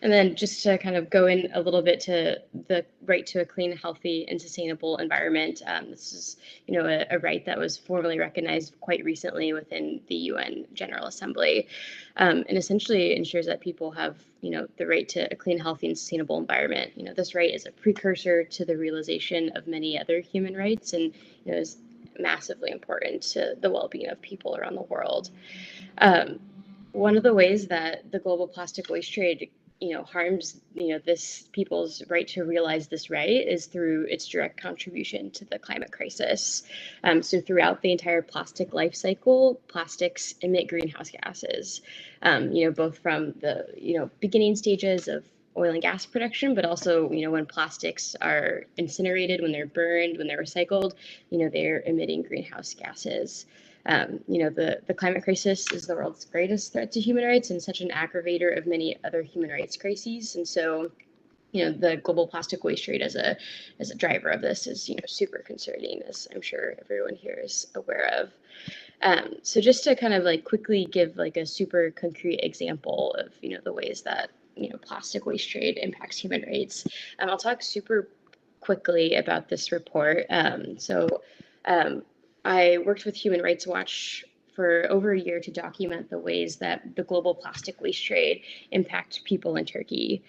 S6: And then just to kind of go in a little bit to the right to a clean, healthy, and sustainable environment. This is, a right that was formally recognized quite recently within the UN General Assembly, and essentially ensures that people have, the right to a clean, healthy, and sustainable environment. This right is a precursor to the realization of many other human rights, and is massively important to the well-being of people around the world. One of the ways that the global plastic waste trade harms this people's right to realize this right is through its direct contribution to the climate crisis. So throughout the entire plastic life cycle, plastics emit greenhouse gases, both from the beginning stages of oil and gas production, but also when plastics are incinerated, when they're burned, when they're recycled, they're emitting greenhouse gases. The climate crisis is the world's greatest threat to human rights and such an aggravator of many other human rights crises. And so, the global plastic waste trade as a driver of this is, super concerning, as I'm sure everyone here is aware of. So just to kind of quickly give a super concrete example of, the ways that, plastic waste trade impacts human rights. I'll talk super quickly about this report. I worked with Human Rights Watch for over a year to document the ways that the global plastic waste trade impact people in Turkey.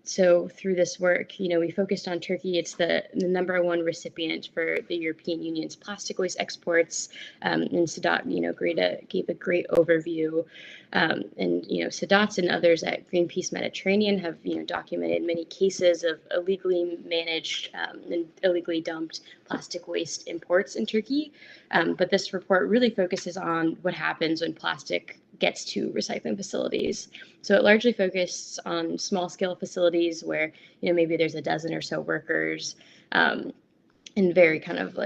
S6: So through this work, we focused on Turkey. It's the #1 recipient for the European Union's plastic waste exports. And Sadat, gave a great overview. And Sadat and others at Greenpeace Mediterranean have, documented many cases of illegally managed and illegally dumped plastic waste imports in Turkey. But this report really focuses on what happens when plastic gets to recycling facilities. So it largely focuses on small scale facilities where, maybe there's a dozen or so workers in very kind of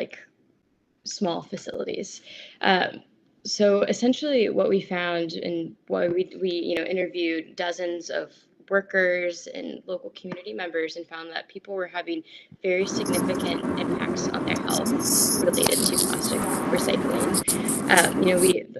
S6: small facilities. So essentially what we found, and what we interviewed dozens of workers and local community members, and found that people were having very significant impacts on their health related to plastic recycling.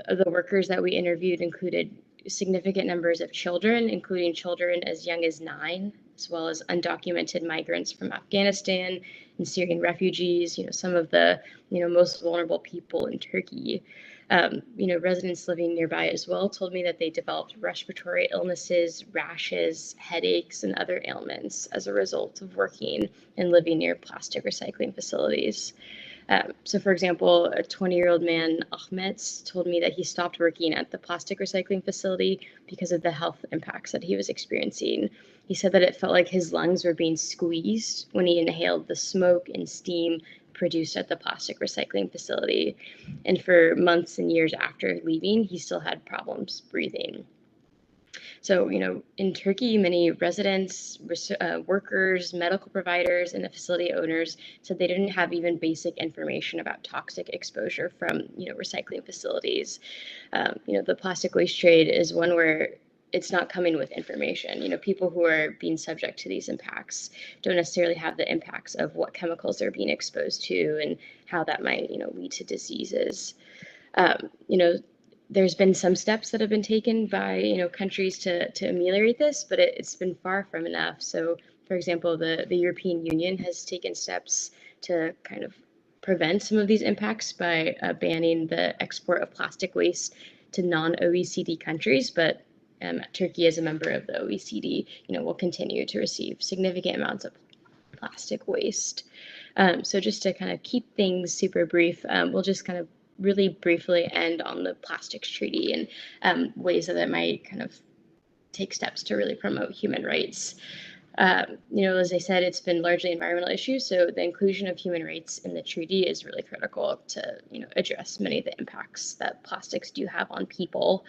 S6: The workers that we interviewed included significant numbers of children, including children as young as 9, as well as undocumented migrants from Afghanistan and Syrian refugees, some of the most vulnerable people in Turkey. Residents living nearby as well told me that they developed respiratory illnesses, rashes, headaches, and other ailments as a result of working and living near plastic recycling facilities. So for example, a 20-year-old man, Ahmet, told me that he stopped working at the plastic recycling facility because of the health impacts that he was experiencing. He said that it felt like his lungs were being squeezed when he inhaled the smoke and steam produced at the plastic recycling facility. And for months and years after leaving, he still had problems breathing. So, in Turkey, many residents, workers, medical providers, and the facility owners said they didn't have even basic information about toxic exposure from, recycling facilities. The plastic waste trade is one where it's not coming with information. People who are being subject to these impacts don't necessarily have the impacts of what chemicals they're being exposed to and how that might, lead to diseases. There's been some steps that have been taken by countries to ameliorate this, but it's been far from enough. So, for example, the European Union has taken steps to kind of prevent some of these impacts by banning the export of plastic waste to non-OECD countries, but Turkey, as a member of the OECD, will continue to receive significant amounts of plastic waste. So just to kind of keep things super brief, we'll just kind of really briefly end on the plastics treaty and ways that it might kind of take steps to really promote human rights. As I said, it's been largely environmental issues, so the inclusion of human rights in the treaty is really critical to, address many of the impacts that plastics do have on people.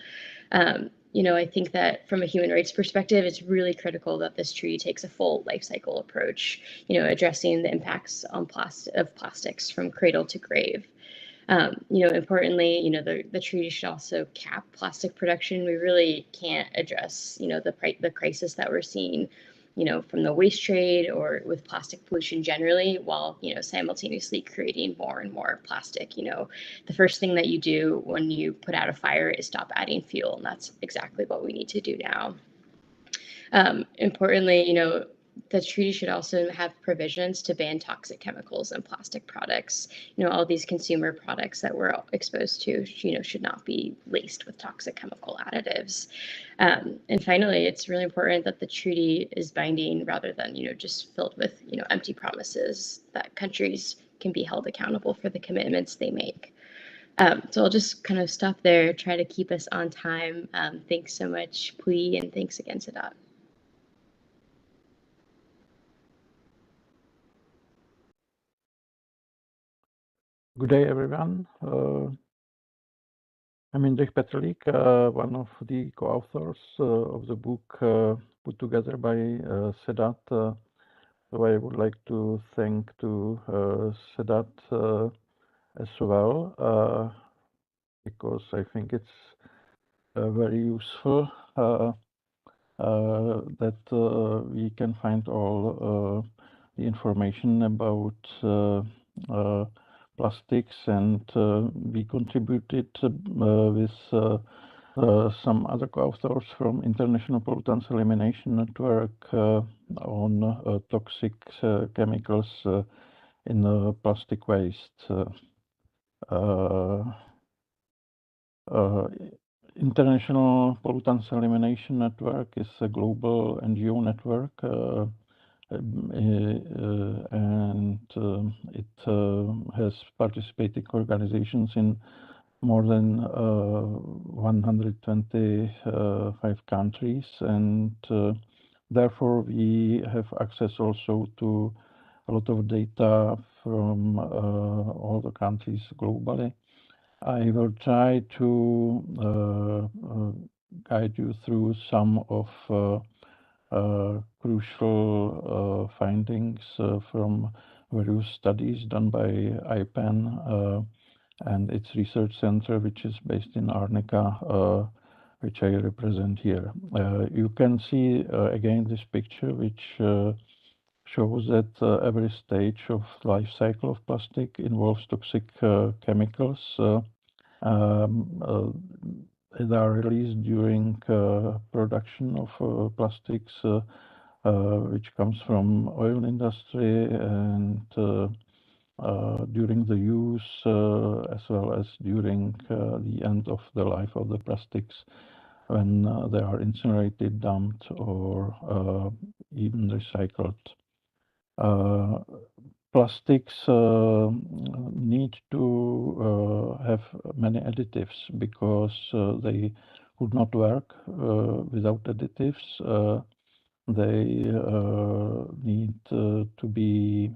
S6: I think that from a human rights perspective, it's really critical that this treaty takes a full life cycle approach, addressing the impacts on plastics from cradle to grave. Importantly, the treaty should also cap plastic production. We really can't address, the crisis that we're seeing, from the waste trade or with plastic pollution generally, while, simultaneously creating more and more plastic. The first thing that you do when you put out a fire is stop adding fuel, and that's exactly what we need to do now. Importantly, the treaty should also have provisions to ban toxic chemicals in plastic products. All these consumer products that we're exposed to, should not be laced with toxic chemical additives. And finally, it's really important that the treaty is binding rather than, just filled with, empty promises, that countries can be held accountable for the commitments they make. So I'll just kind of stop there, try to keep us on time. Thanks so much, Pui, and thanks again, Sadat.
S7: Good day, everyone. I'm Indrich Petrlik, one of the co-authors of the book put together by Sadat. So I would like to thank to Sadat as well, because I think it's very useful that we can find all the information about plastics, and we contributed with some other co-authors from International Pollutants Elimination Network on toxic chemicals in plastic waste. International Pollutants Elimination Network is a global NGO network, and it has participating organizations in more than 125 countries, and therefore we have access also to a lot of data from all the countries globally. I will try to guide you through some of crucial findings from various studies done by IPAN and its research center, which is based in Arnica, which I represent here. You can see again this picture, which shows that every stage of life cycle of plastic involves toxic chemicals. They are released during production of plastics, which comes from oil industry, and during the use, as well as during the end of the life of the plastics, when they are incinerated, dumped, or even recycled. Plastics need to have many additives because they would not work without additives. They need to be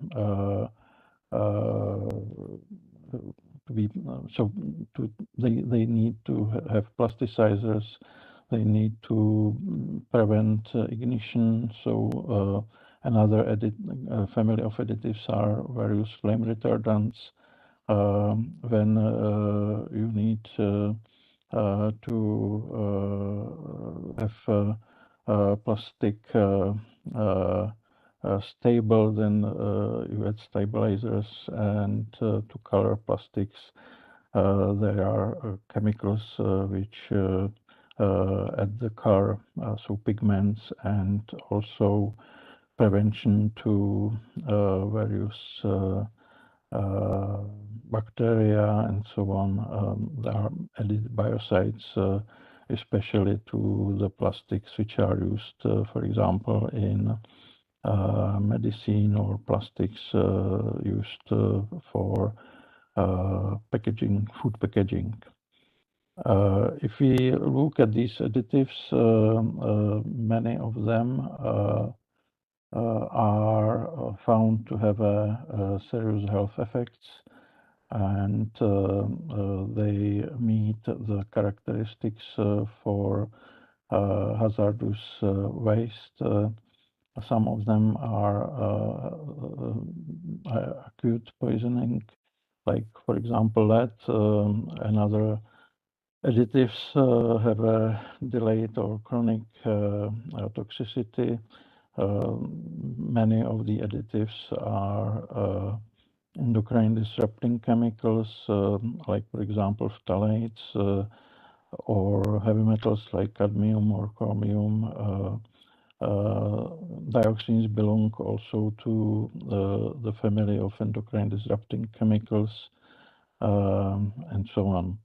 S7: they need to have plasticizers. They need to prevent ignition. So another family of additives are various flame retardants. When you need to have plastic stable, then you add stabilizers, and to color plastics there are chemicals which add the color, so pigments, and also prevention to various bacteria and so on. There are added biocides especially to the plastics which are used, for example, in medicine, or plastics used for packaging, food packaging. If we look at these additives, many of them are found to have serious health effects, and they meet the characteristics for hazardous waste. Some of them are acute poisoning, like, for example, lead. Another additives have a delayed or chronic toxicity. Many of the additives are endocrine disrupting chemicals, like, for example, phthalates, or heavy metals like cadmium or chromium. Dioxins belong also to the family of endocrine disrupting chemicals, and so on.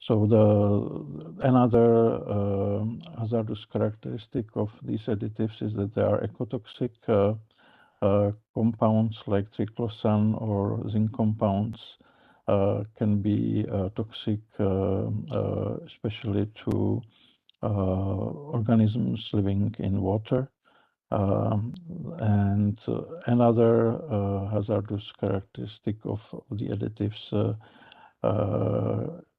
S7: So another hazardous characteristic of these additives is that they are ecotoxic. Compounds like triclosan or zinc compounds can be toxic, especially to organisms living in water. And another hazardous characteristic of the additives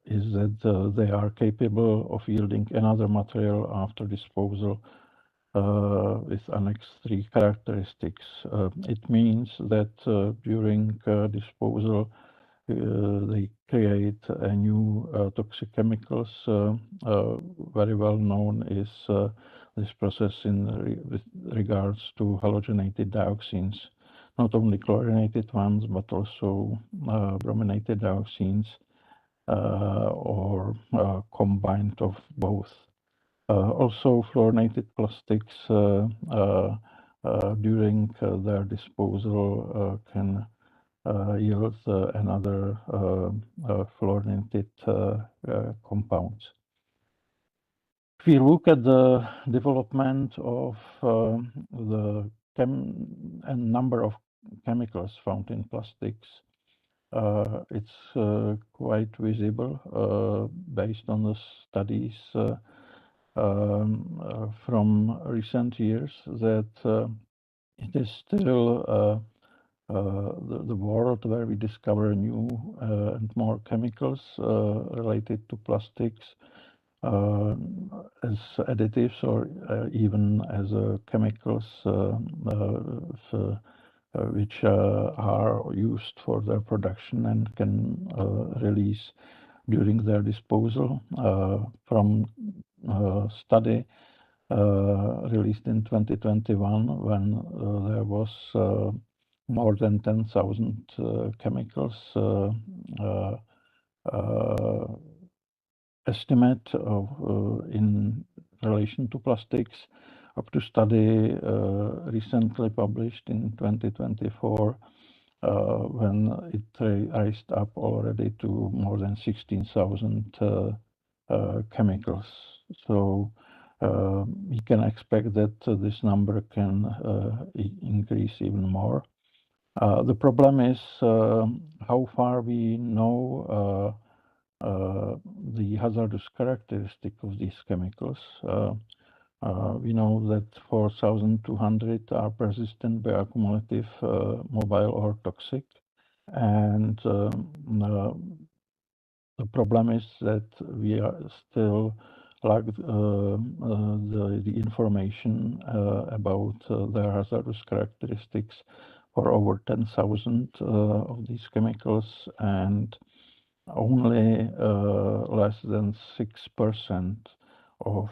S7: is that they are capable of yielding another material after disposal with Annex 3 characteristics. It means that during disposal they create a new toxic chemicals. Very well known is this process with regards to halogenated dioxins, not only chlorinated ones, but also brominated dioxins, or combined of both. Also, fluorinated plastics during their disposal can yield another fluorinated compounds. If we look at the development of the number of chemicals found in plastics, it's quite visible based on the studies from recent years that it is still the world where we discover new and more chemicals related to plastics as additives, or even as chemicals which are used for their production and can release during their disposal. From study released in 2021, when there was more than 10,000 chemicals estimate of in relation to plastics, up to study recently published in 2024, when it raised up already to more than 16,000 chemicals. So we can expect that this number can increase even more. The problem is how far we know the hazardous characteristic of these chemicals. We know that 4,200 are persistent, bioaccumulative, mobile, or toxic. And the problem is that we are still lack the information about their hazardous characteristics for over 10,000 of these chemicals, and only less than 6% of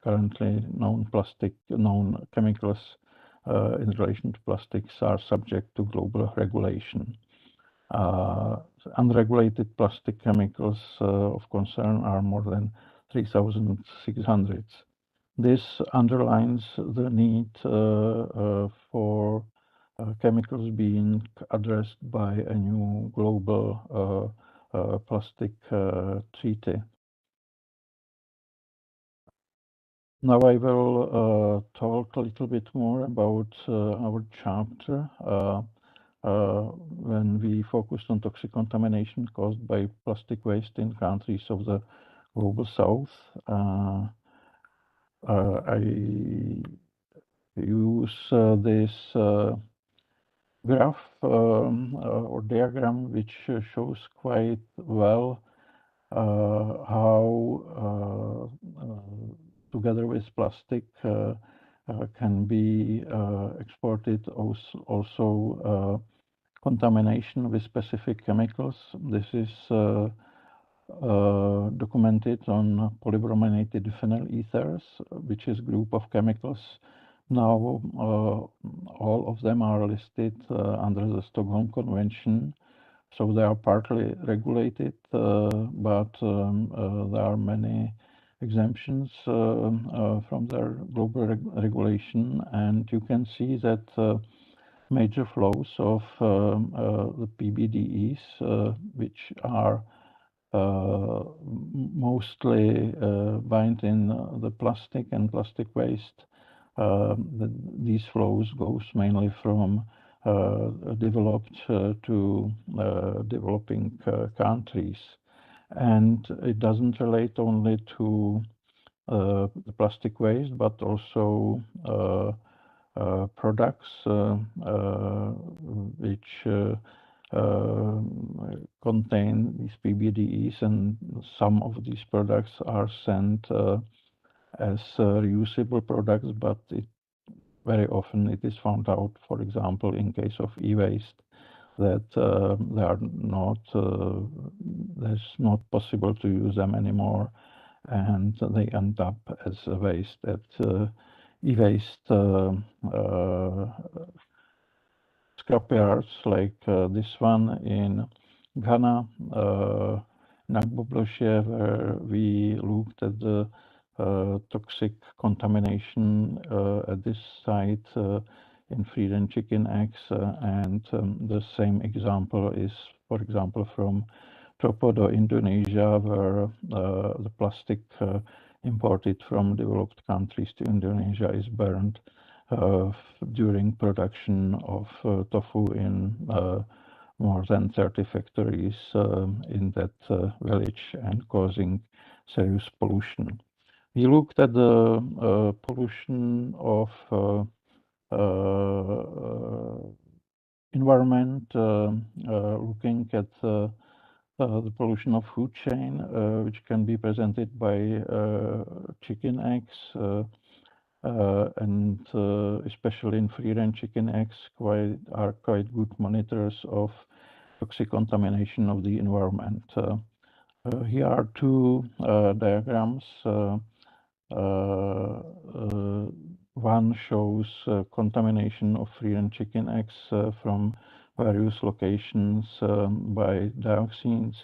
S7: currently known chemicals in relation to plastics are subject to global regulation. Unregulated plastic chemicals of concern are more than 3,600. This underlines the need for chemicals being addressed by a new global plastic treaty. Now I will talk a little bit more about our chapter when we focused on toxic contamination caused by plastic waste in countries of the Global South. I use this graph or diagram which shows quite well how together with plastic can be exported also contamination with specific chemicals. This is documented on polybrominated phenyl ethers, which is a group of chemicals. Now, all of them are listed under the Stockholm Convention, so they are partly regulated, but there are many exemptions from their global regulation, and you can see that major flows of the PBDEs, which are mostly bind in the plastic and plastic waste. These flows goes mainly from developed to developing countries, and it doesn't relate only to the plastic waste, but also products which contain these PBDEs, and some of these products are sent as reusable products, but very often it is found out, for example, in case of e-waste, that they are not, it's not possible to use them anymore, and they end up as a waste at e-waste scrapyards like this one in Ghana, Nagbobloshe, where we looked at the toxic contamination at this site in feed and chicken eggs, and the same example is, for example, from Tropodo, Indonesia, where the plastic imported from developed countries to Indonesia is burned during production of tofu in more than 30 factories in that village and causing serious pollution. We looked at the pollution of environment, looking at the pollution of food chain, which can be presented by chicken eggs, and especially in free-range chicken eggs are quite good monitors of toxic contamination of the environment. Here are two diagrams. One shows contamination of free-range chicken eggs from various locations by dioxins.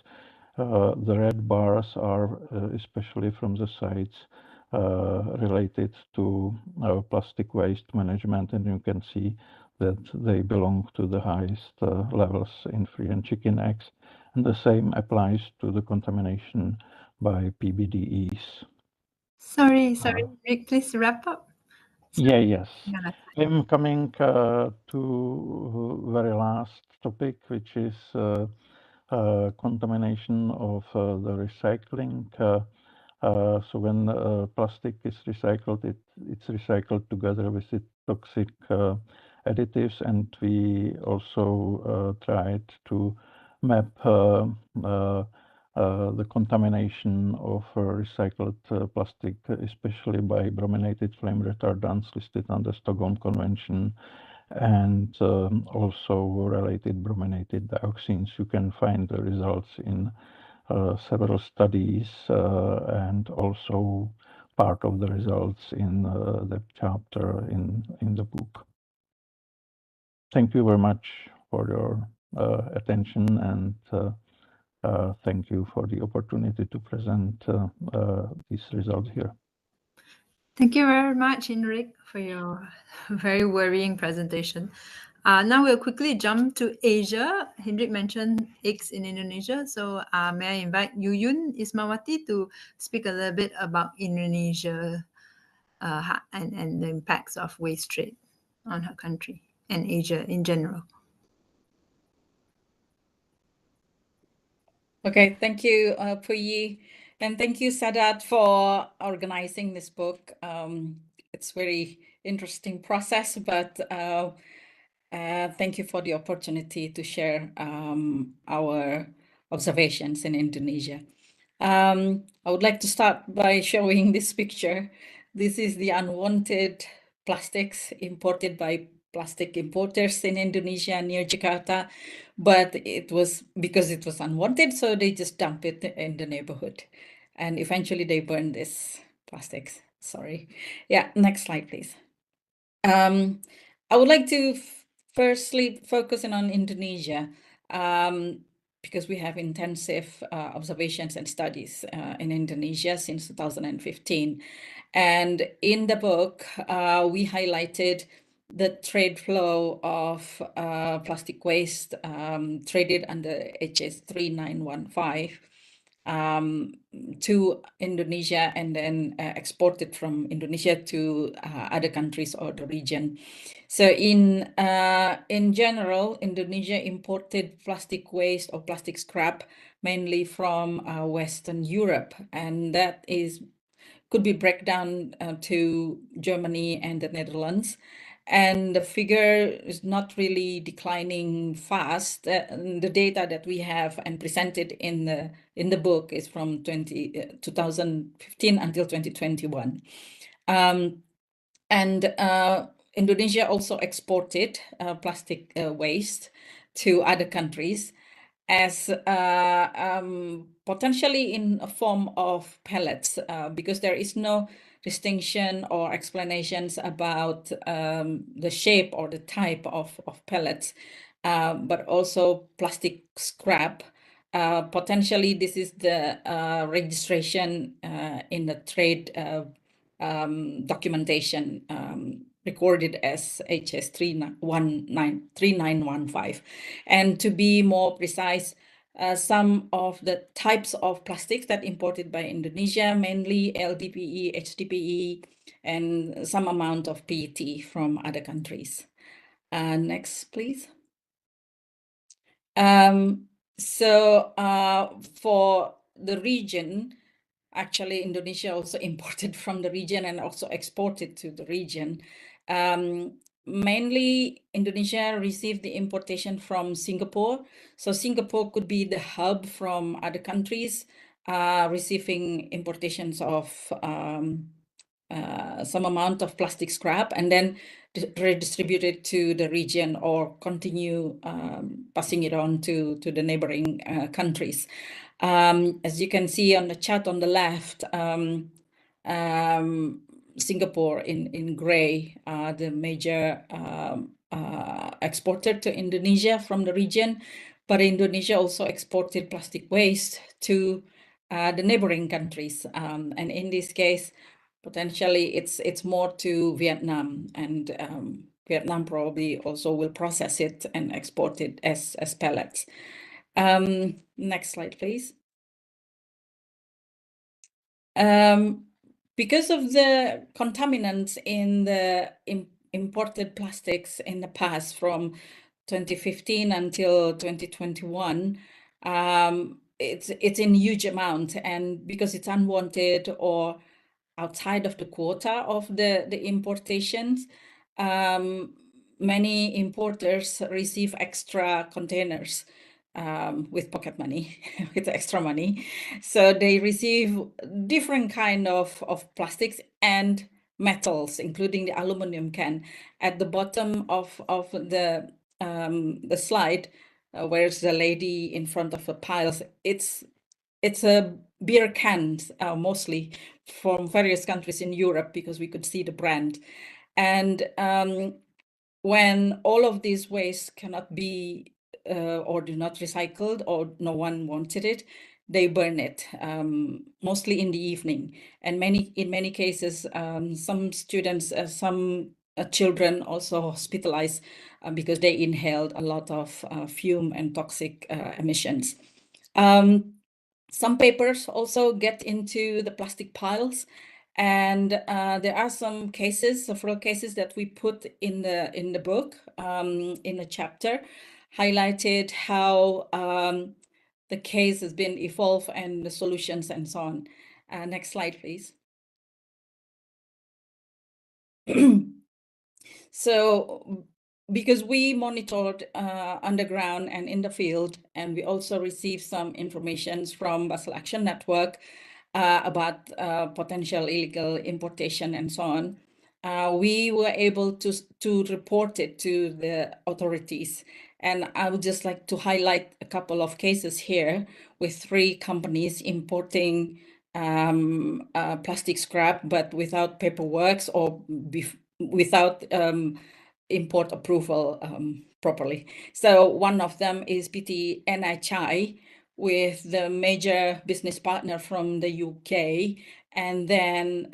S7: The red bars are especially from the sites related to plastic waste management, and you can see that they belong to the highest levels in free-range chicken eggs, and the same applies to the contamination by PBDEs.
S2: Sorry, Rick, please wrap up.
S7: Yes.
S2: Yeah.
S7: I'm coming to very last topic, which is contamination of the recycling. So when plastic is recycled, it's recycled together with the toxic additives, and we also tried to map the contamination of recycled plastic, especially by brominated flame retardants listed under Stockholm Convention, and also related brominated dioxins. You can find the results in several studies, and also part of the results in the chapter in the book. Thank you very much for your attention, and thank you for the opportunity to present this result here.
S2: Thank you very much, Henrik, for your very worrying presentation. Now we'll quickly jump to Asia. Henrik mentioned eggs in Indonesia, so may I invite Yuyun Ismawati to speak a little bit about Indonesia. and the impacts of waste trade on her country and Asia in general.
S8: Okay, thank you, Puyi. And thank you, Sadat, for organizing this book. It's very interesting process, but thank you for the opportunity to share our observations in Indonesia. I would like to start by showing this picture. This is the unwanted plastics imported by plastic importers in Indonesia near Jakarta, but it was because it was unwanted, so they just dump it in the neighborhood. And eventually they burn this plastics. Sorry. Yeah, next slide, please. I would like to firstly focus on Indonesia because we have intensive observations and studies in Indonesia since 2015. And in the book, we highlighted the trade flow of plastic waste traded under HS 3915 to Indonesia and then exported from Indonesia to other countries or the region. So in general, Indonesia imported plastic waste or plastic scrap mainly from Western Europe, and that could be breakdown to Germany and the Netherlands. And the figure is not really declining fast. The data that we have and presented in the book is from 2015 until 2021. Indonesia also exported plastic waste to other countries as potentially in a form of pellets, because there is no distinction or explanations about the shape or the type of pellets, but also plastic scrap. Potentially, this is the registration in the trade documentation recorded as HS 3915. And to be more precise, some of the types of plastics that imported by Indonesia, mainly LDPE, HDPE, and some amount of PET from other countries. Next, please. So for the region, actually, Indonesia also imported from the region and also exported to the region. Mainly, Indonesia received the importation from Singapore. So Singapore could be the hub from other countries, receiving importations of some amount of plastic scrap and then redistributed to the region or continue passing it on to the neighboring countries. As you can see on the chart on the left, Singapore in gray, the major exporter to Indonesia from the region, but Indonesia also exported plastic waste to the neighboring countries. And in this case, potentially it's more to Vietnam, and Vietnam probably also will process it and export it as pellets. Next slide, please. Because of the contaminants in the imported plastics in the past from 2015 until 2021, it's in huge amount, and because it's unwanted or outside of the quota of the importations, many importers receive extra containers with pocket money, with extra money. So they receive different kind of plastics and metals, including the aluminum can. At the bottom of the slide, where's the lady in front of the piles, it's a beer cans, mostly from various countries in Europe, because we could see the brand. And when all of these waste cannot be or do not recycled, or no one wanted it, they burn it, mostly in the evening. And in many cases, some students, some children also hospitalized because they inhaled a lot of fume and toxic emissions. Some papers also get into the plastic piles, And there are some cases, several cases that we put in the book, in a chapter, highlighted how the case has been evolved and the solutions and so on. Next slide, please. So because we monitored underground and in the field, and we also received some information from Basel Action Network about potential illegal importation and so on, we were able to report it to the authorities. And I would just like to highlight a couple of cases here with 3 companies importing plastic scrap, but without paperwork or without import approval properly. So one of them is PT NHI, with the major business partner from the UK, and then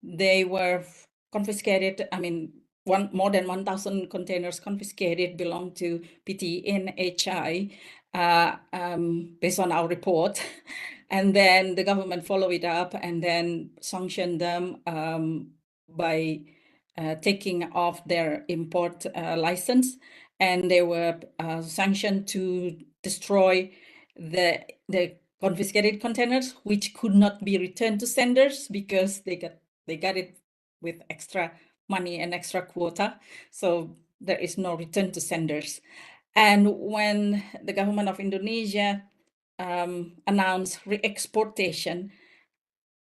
S8: they were confiscated. I mean, more than 1,000 containers confiscated belong to PT NHI based on our report. And then the government followed it up and then sanctioned them by taking off their import license, and they were sanctioned to destroy the confiscated containers, which could not be returned to senders because they got it with extra money and extra quota. So there is no return to senders. And when the government of Indonesia announced re-exportation,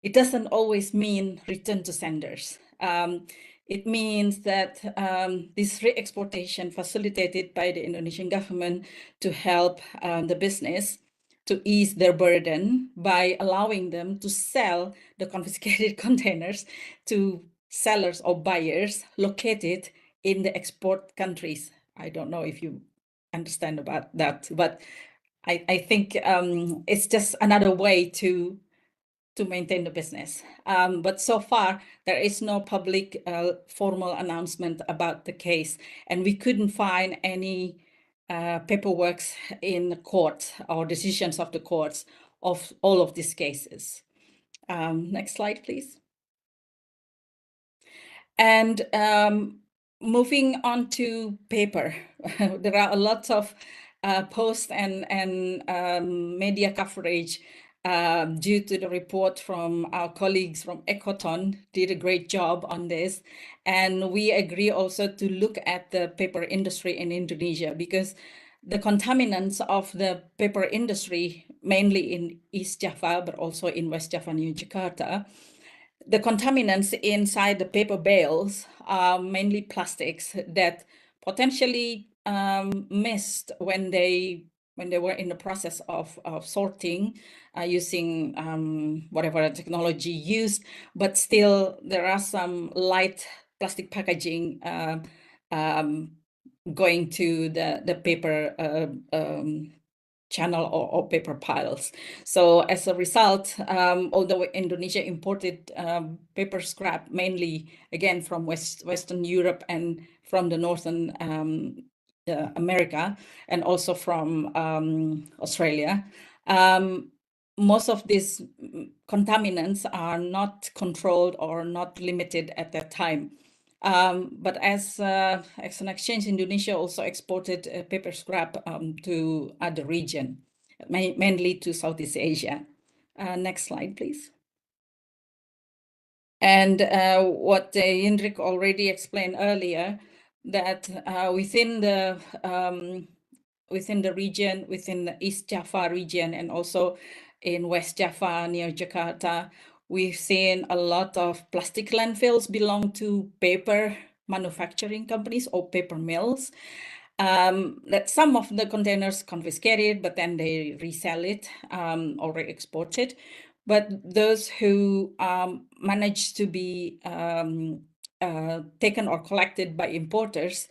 S8: it doesn't always mean return to senders. It means that this re-exportation facilitated by the Indonesian government to help the business to ease their burden by allowing them to sell the confiscated containers to sellers or buyers located in the export countries. I don't know if you understand about that, but I think it's just another way to maintain the business. But so far, there is no public formal announcement about the case, and we couldn't find any paperwork in the court or decisions of the courts of all of these cases. Next slide, please. And moving on to paper, there are a lot of posts and media coverage due to the report from our colleagues from Ecoton, did a great job on this. And we agree also to look at the paper industry in Indonesia, because the contaminants of the paper industry, mainly in East Java, but also in West Java, New Jakarta, the contaminants inside the paper bales are mainly plastics that potentially missed when they were in the process of sorting using whatever technology used, but still there are some light plastic packaging going to the paper channel or paper piles. So as a result, although Indonesia imported paper scrap mainly, again, from Western Europe and from the Northern America, and also from Australia, most of these contaminants are not controlled or not limited at that time. But as an exchange, Indonesia also exported paper scrap to other region, mainly to Southeast Asia. Next slide, please. And what Hendrik already explained earlier, that within the region, within the East Java region, and also in West Java near Jakarta, we've seen a lot of plastic landfills belong to paper manufacturing companies or paper mills. That some of the containers confiscated, but then they resell it or re-export it. But those who managed to be taken or collected by importers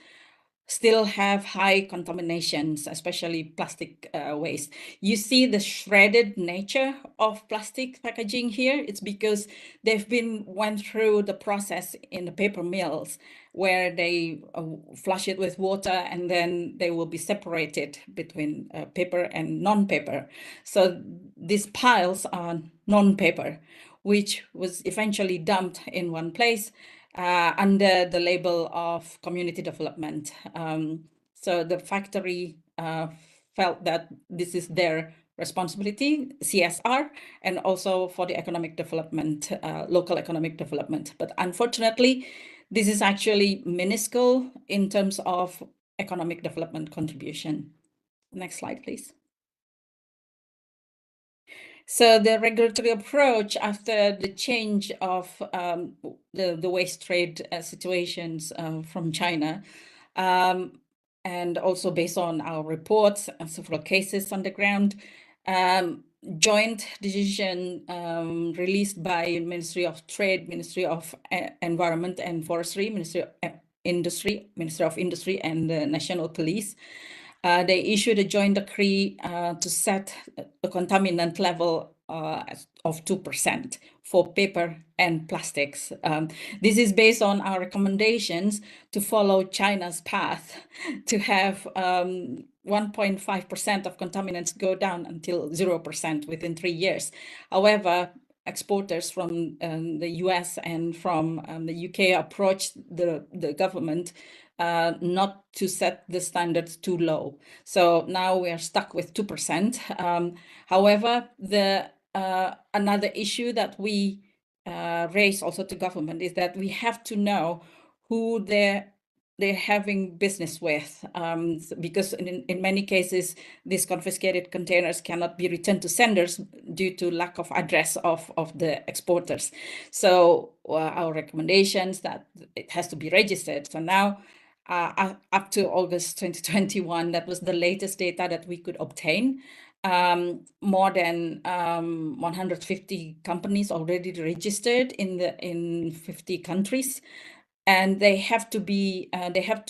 S8: still have high contaminations, especially plastic waste. You see the shredded nature of plastic packaging here. It's because they've went through the process in the paper mills where they flush it with water, and then they will be separated between paper and non-paper. So these piles are non-paper. which was eventually dumped in one place under the label of community development. So the factory felt that this is their responsibility, CSR, and also for the economic development, local economic development. But unfortunately, this is actually minuscule in terms of economic development contribution. Next slide, please. So the regulatory approach after the change of the waste trade situations from China, and also based on our reports and several cases on the ground, joint decision released by Ministry of Trade, Ministry of Environment and Forestry, Ministry of Industry, and the National Police. They issued a joint decree to set a contaminant level of 2% for paper and plastics. This is based on our recommendations to follow China's path to have 1.5% of contaminants go down until 0% within 3 years. However, exporters from the US and from the UK approached the government not to set the standards too low. So now we are stuck with 2%. However, another issue that we raise also to government is that we have to know who they're having business with, because in many cases, these confiscated containers cannot be returned to senders due to lack of address of the exporters. So our recommendations that it has to be registered. So now, up to August 2021, that was the latest data that we could obtain. More than 150 companies already registered in 50 countries. And they have to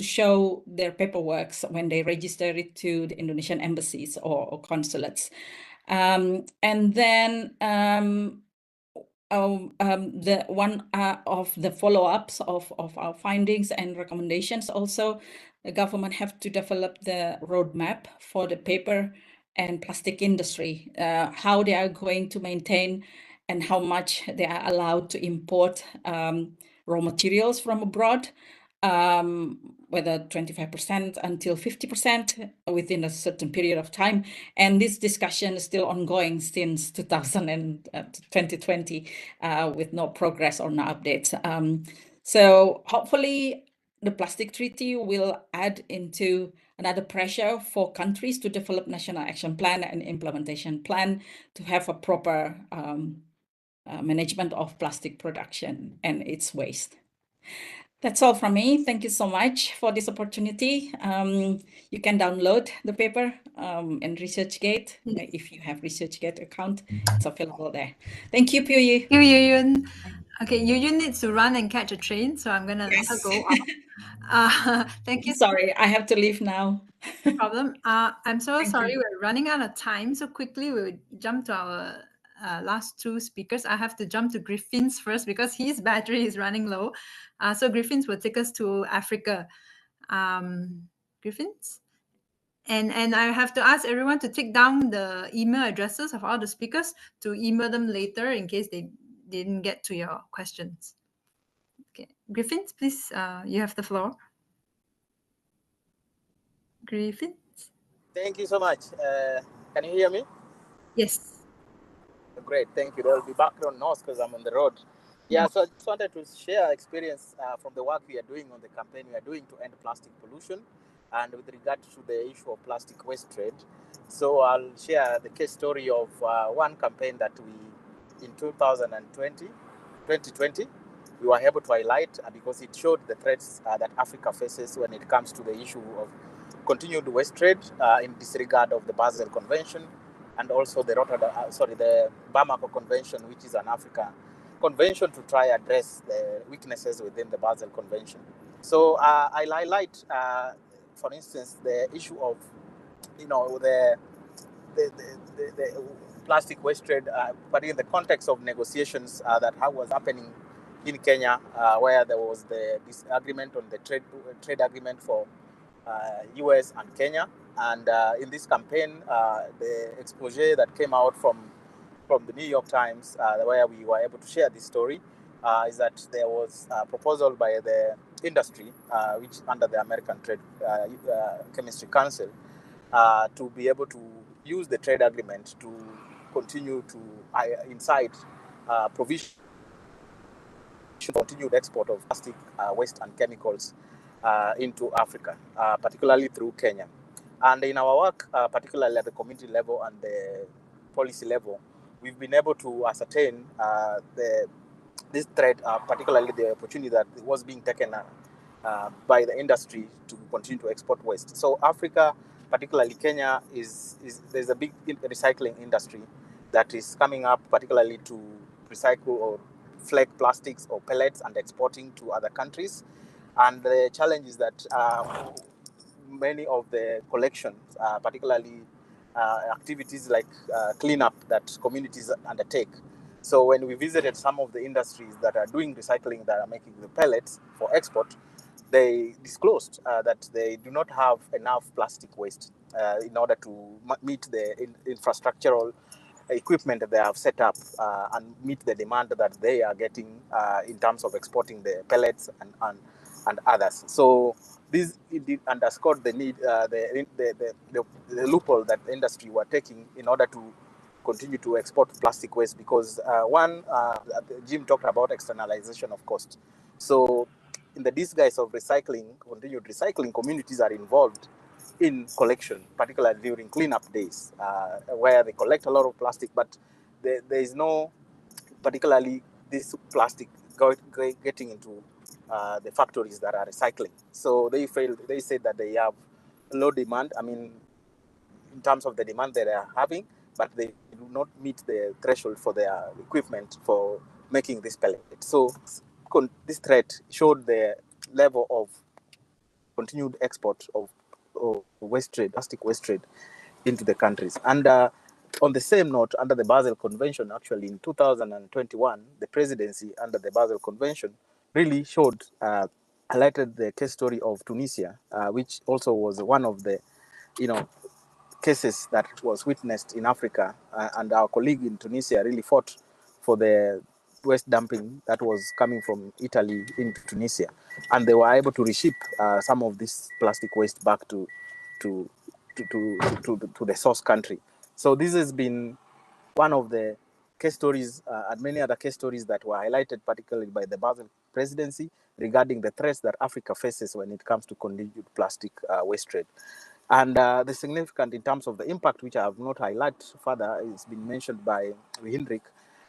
S8: show their paperwork when they register it to the Indonesian embassies or consulates. And then the one of the follow-ups of our findings and recommendations also, the government have to develop the roadmap for the paper and plastic industry, how they are going to maintain and how much they are allowed to import raw materials from abroad, whether 25% until 50% within a certain period of time. And this discussion is still ongoing since 2020 with no progress or no updates. So hopefully the plastic treaty will add into another pressure for countries to develop national action plan and implementation plan to have a proper management of plastic production and its waste. That's all from me. Thank you so much for this opportunity. You can download the paper in ResearchGate. If you have ResearchGate account, it's available there. Thank you, Pyu.
S2: Thank you, Yuyun. Okay, Yuyun needs to run and catch a train, so I'm gonna let her go out. Thank you.
S8: Sorry, I have to leave now.
S2: No problem. I'm so
S8: Thank
S2: sorry,
S8: you.
S2: we're running out of time. So quickly, we'll jump to our last two speakers. I have to jump to Griffin's first because his battery is running low. So Griffin's will take us to Africa. Griffin's? And I have to ask everyone to take down the email addresses of all the speakers to email them later in case they didn't get to your questions. Okay, Griffin's, please, you have the floor. Griffin's?
S9: Thank you so much. Can you hear me?
S2: Yes.
S9: Great, thank you. There will be background noise because I'm on the road. Yeah, so I just wanted to share experience from the work we are doing on the campaign we are doing to end plastic pollution and with regard to the issue of plastic waste trade. So I'll share the case story of one campaign that we, in 2020, we were able to highlight because it showed the threats that Africa faces when it comes to the issue of continued waste trade in disregard of the Basel Convention and also the the Bamako Convention, which is an African convention to try address the weaknesses within the Basel Convention. So I'll highlight, for instance, the issue of, the plastic waste trade, but in the context of negotiations that was happening in Kenya, where there was the disagreement on the trade agreement for US and Kenya. And in this campaign, the exposé that came out from from the New York Times, where we were able to share this story, is that there was a proposal by the industry, which under the American Trade Chemistry Council, to be able to use the trade agreement to continue to incite provision for continued export of plastic waste and chemicals into Africa, particularly through Kenya. And in our work, particularly at the community level and the policy level, we've been able to ascertain this threat, particularly the opportunity that was being taken by the industry to continue to export waste. So Africa, particularly Kenya, there's a big recycling industry that is coming up, particularly to recycle or flake plastics or pellets and exporting to other countries. And the challenge is that many of the collections, particularly activities like cleanup that communities undertake. So when we visited some of the industries that are doing recycling, that are making the pellets for export, they disclosed that they do not have enough plastic waste in order to meet the infrastructural equipment that they have set up and meet the demand that they are getting in terms of exporting the pellets and others. So this underscored the need, the loophole that the industry were taking in order to continue to export plastic waste, because Jim talked about externalization of cost. So in the disguise of recycling, continued recycling, communities are involved in collection, particularly during cleanup days, where they collect a lot of plastic, but there is no, particularly this plastic getting into the factories that are recycling. So they said that they have low demand, I mean, in terms of the demand that they are having, but they do not meet the threshold for their equipment for making this pellet. So this threat showed the level of continued export of waste trade, plastic waste trade into the countries. And on the same note, under the Basel Convention, actually in 2021, the presidency under the Basel Convention really highlighted the case story of Tunisia, which also was one of the, cases that was witnessed in Africa, and our colleague in Tunisia really fought for the waste dumping that was coming from Italy into Tunisia, and they were able to reship some of this plastic waste back to the source country. So this has been one of the case stories, and many other case stories that were highlighted, particularly by the Basel presidency, regarding the threats that Africa faces when it comes to continued plastic waste trade. And the significant in terms of the impact, which I have not highlighted further, is been mentioned by Hendrik,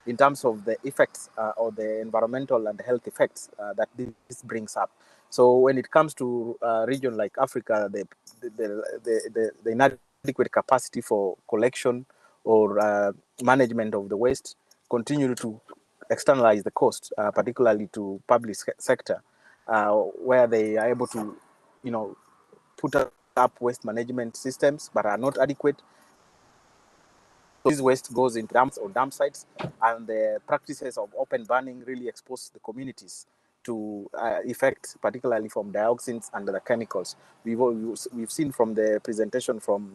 S9: in terms of the effects or the environmental and health effects that this brings up. So when it comes to a region like Africa, the inadequate capacity for collection or management of the waste continue to externalize the cost, particularly to public sector, where they are able to, put up waste management systems but are not adequate. So this waste goes into dumps or dump sites, and the practices of open burning really expose the communities to effects, particularly from dioxins and the chemicals. We've seen from the presentation from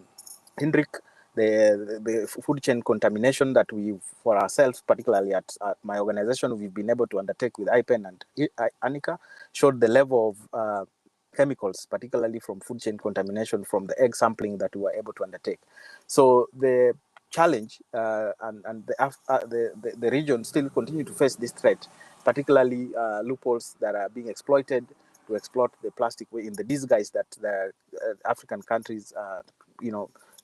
S9: Hendrik the food chain contamination that we, for ourselves, particularly at my organization, we've been able to undertake with IPEN and Anika, showed the level of chemicals, particularly from food chain contamination from the egg sampling that we were able to undertake. So the challenge and the region still continue to face this threat, particularly loopholes that are being exploited to exploit the plastic in the disguise that the African countries,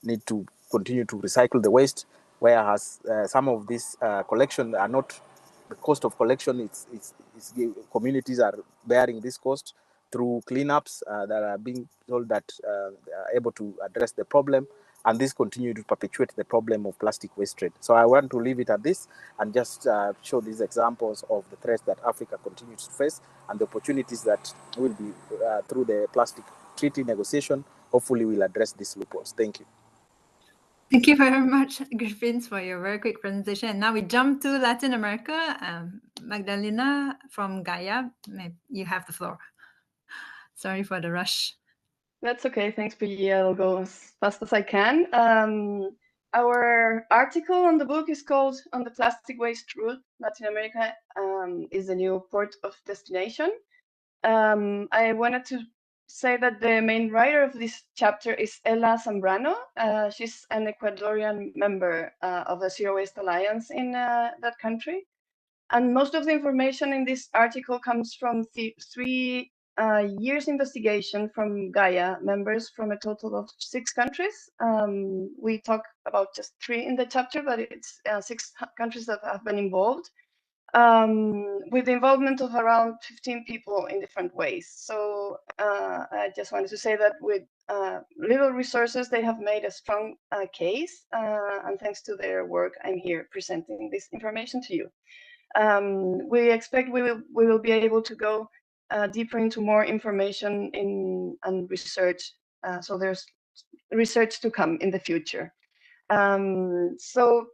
S9: need to continue to recycle the waste, whereas some of these collection are not, the cost of collection, it's communities are bearing this cost through cleanups that are being told that they are able to address the problem, and this continue to perpetuate the problem of plastic waste trade. So I want to leave it at this and just show these examples of the threats that Africa continues to face and the opportunities that will be through the plastic treaty negotiation. Hopefully we'll address these loopholes. Thank you.
S2: Thank you very much, Griffins, for your very quick presentation. And now we jump to Latin America. Magdalena from Gaia, you have the floor. Sorry for the rush.
S10: That's okay. Thanks, Piggy. I'll go as fast as I can. Our article on the book is called "On the Plastic Waste Route, Latin America is the New Port of Destination." I wanted to say that the main writer of this chapter is Ella Zambrano. She's an Ecuadorian member of the Zero Waste Alliance in that country. And most of the information in this article comes from three years investigation from Gaia members from a total of 6 countries. We talk about just 3 in the chapter, but it's 6 countries that have been involved, with the involvement of around 15 people in different ways. So I just wanted to say that with little resources, they have made a strong case, and thanks to their work, I'm here presenting this information to you. We expect we will be able to go deeper into more information and research. So there's research to come in the future. So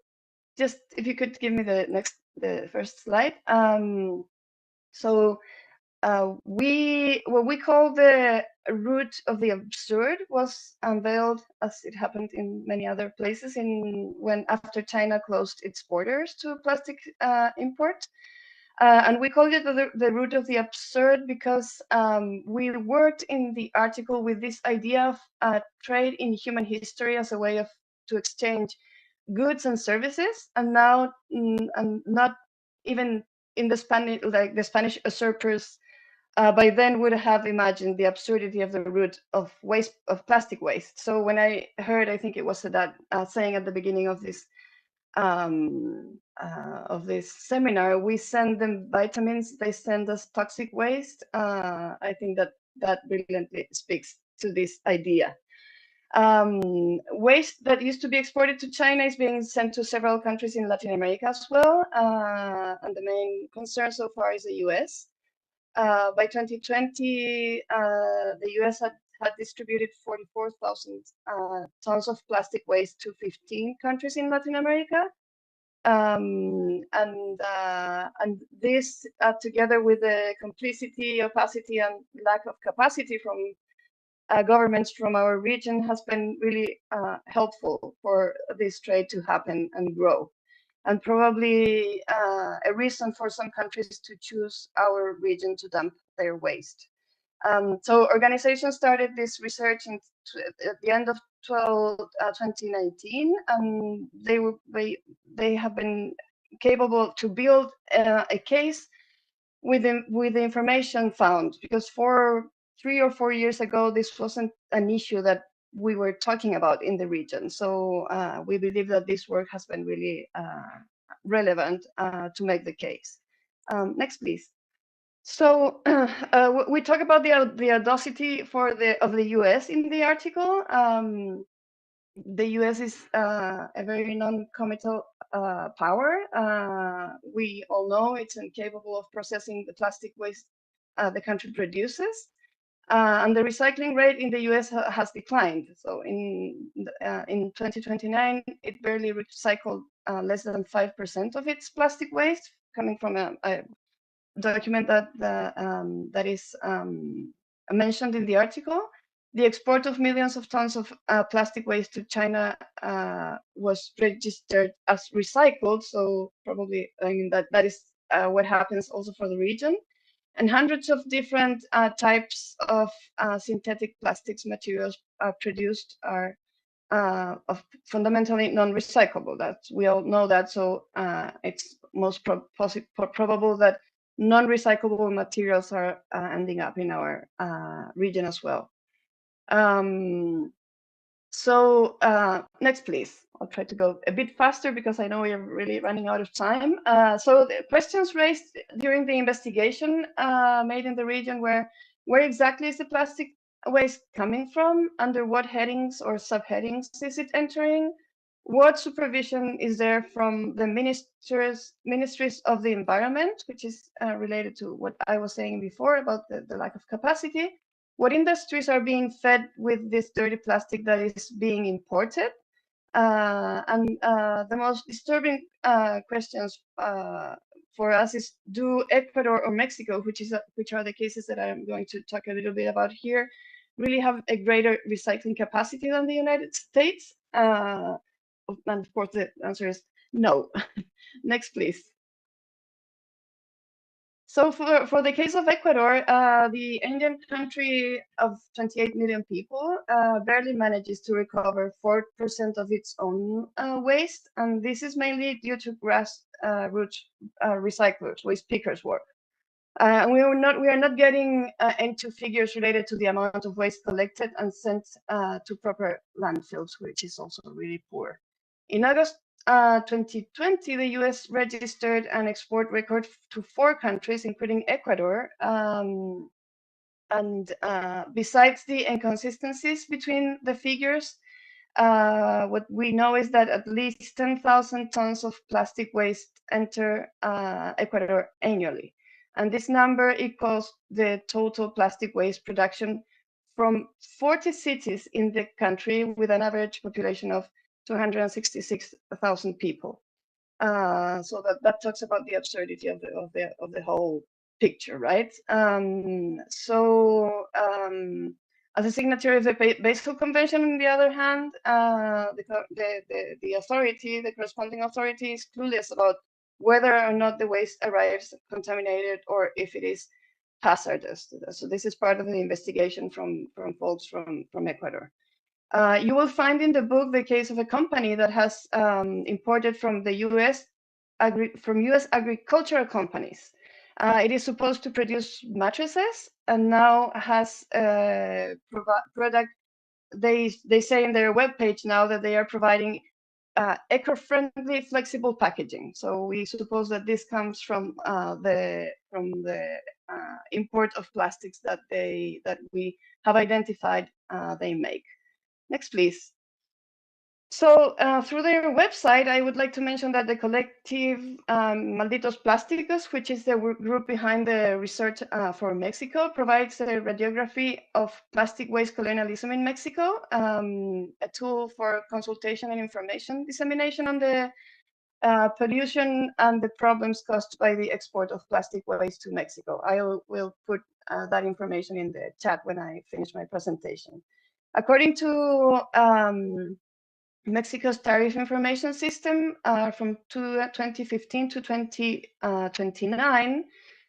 S10: just if you could give me the first slide. So what we call the route of the absurd was unveiled, as it happened in many other places, after China closed its borders to plastic import. And we called it the route of the absurd because we worked in the article with this idea of trade in human history as a way to exchange goods and services, and now and not even in the Spanish usurpers by then would have imagined the absurdity of the route of plastic waste. So when I heard, I think it was that saying at the beginning of this seminar, we send them vitamins, they send us toxic waste. I think that brilliantly speaks to this idea. Waste that used to be exported to China is being sent to several countries in Latin America as well, and the main concern so far is the US. By 2020, the US had distributed 44,000 tons of plastic waste to 15 countries in Latin America. And this, together with the complicity, opacity, and lack of capacity from governments from our region, has been really helpful for this trade to happen and grow, and probably a reason for some countries to choose our region to dump their waste. So organizations started this research at the end of 2019, and they have been capable to build a case with the information found, because 3 or 4 years ago, this wasn't an issue that we were talking about in the region. So we believe that this work has been really relevant to make the case. Next, please. So we talk about the audacity of the US in the article. The US is a very non-committal power. We all know it's incapable of processing the plastic waste the country produces. And the recycling rate in the US has declined. So in 2029, it barely recycled less than 5% of its plastic waste, coming from a document that is mentioned in the article. The export of millions of tons of plastic waste to China was registered as recycled. So probably, I mean, that is what happens also for the region. And hundreds of different types of synthetic plastics materials produced are of fundamentally non-recyclable. That we all know that. So it's most probable that non-recyclable materials are ending up in our region as well. So next, please. I'll try to go a bit faster because I know we are really running out of time. So the questions raised during the investigation made in the region were, where exactly is the plastic waste coming from? Under what headings or subheadings is it entering? What supervision is there from the ministries of the environment, which is related to what I was saying before about the lack of capacity? What industries are being fed with this dirty plastic that is being imported? And the most disturbing questions for us is, do Ecuador or Mexico, which are the cases that I'm going to talk a little bit about here, really have a greater recycling capacity than the United States? And of course, the answer is no. Next, please. So for the case of Ecuador, the Indian country of 28 million people barely manages to recover 4% of its own waste, and this is mainly due to grassroots recyclers, waste pickers work. We are not getting into figures related to the amount of waste collected and sent to proper landfills, which is also really poor. In August 2020, the US registered an export record to 4 countries, including Ecuador. Besides the inconsistencies between the figures, what we know is that at least 10,000 tons of plastic waste enter Ecuador annually. And this number equals the total plastic waste production from 40 cities in the country with an average population of 266,000 people. So that talks about the absurdity of the whole picture, right? As a signatory of the Basel Convention, on the other hand, the authority, the corresponding authority, is clueless about whether or not the waste arrives contaminated or if it is hazardous. So this is part of the investigation from folks from Ecuador. You will find in the book the case of a company that has imported from the US, from US agricultural companies. It is supposed to produce mattresses and now has product. They say in their webpage now that they are providing eco-friendly, flexible packaging. So we suppose that this comes from the import of plastics that we have identified they make. Next, please. So through their website, I would like to mention that the collective Malditos Plásticos, which is the group behind the research for Mexico, provides a radiography of plastic waste colonialism in Mexico, a tool for consultation and information dissemination on the pollution and the problems caused by the export of plastic waste to Mexico. I will put that information in the chat when I finish my presentation. According to Mexico's tariff information system, from 2015 to 2029,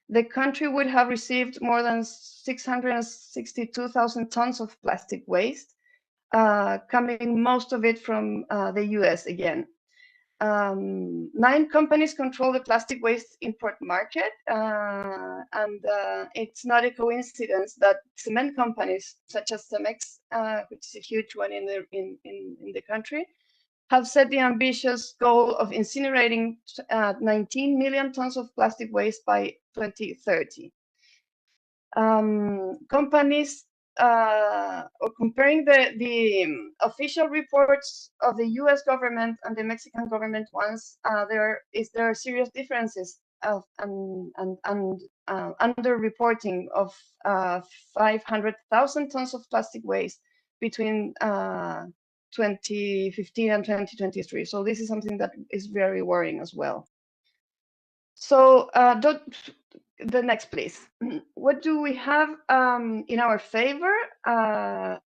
S10: the country would have received more than 662,000 tons of plastic waste, coming most of it from the US again. 9 companies control the plastic waste import market, and it's not a coincidence that cement companies such as Cemex, which is a huge one in the country, have set the ambitious goal of incinerating 19 million tons of plastic waste by 2030. Companies or comparing the official reports of the US government and the Mexican government ones, there are serious differences of under-reporting of 500,000 tons of plastic waste between 2015 and 2023. So this is something that is very worrying as well. So the next, please. What do we have in our favor?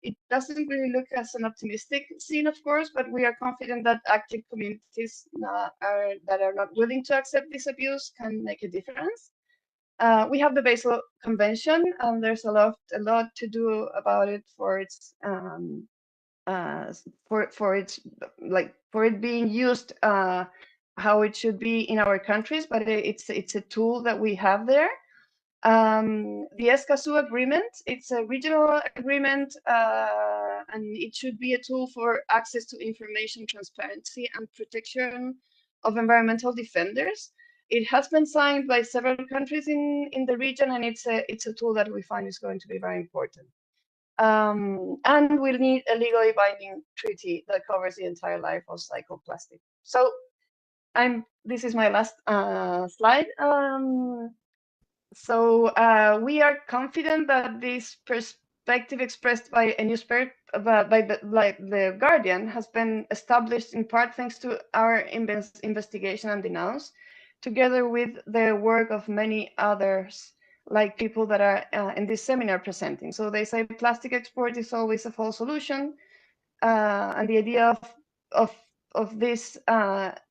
S10: It doesn't really look as an optimistic scene, of course, but we are confident that active communities that are not willing to accept this abuse can make a difference. We have the Basel Convention, and there's a lot to do about it for its for it being used how it should be in our countries, but it's a tool that we have there. The Escazú agreement, it's a regional agreement, and it should be a tool for access to information, transparency, and protection of environmental defenders. It has been signed by several countries in the region, and it's a tool that we find is going to be very important. And we'll need a legally binding treaty that covers the entire life of cycle plastic. So this is my last slide. We are confident that this perspective expressed by a newspaper, by the Guardian, has been established in part thanks to our investigation and denounce, together with the work of many others, like people that are in this seminar presenting. So they say plastic export is always a false solution, and the idea this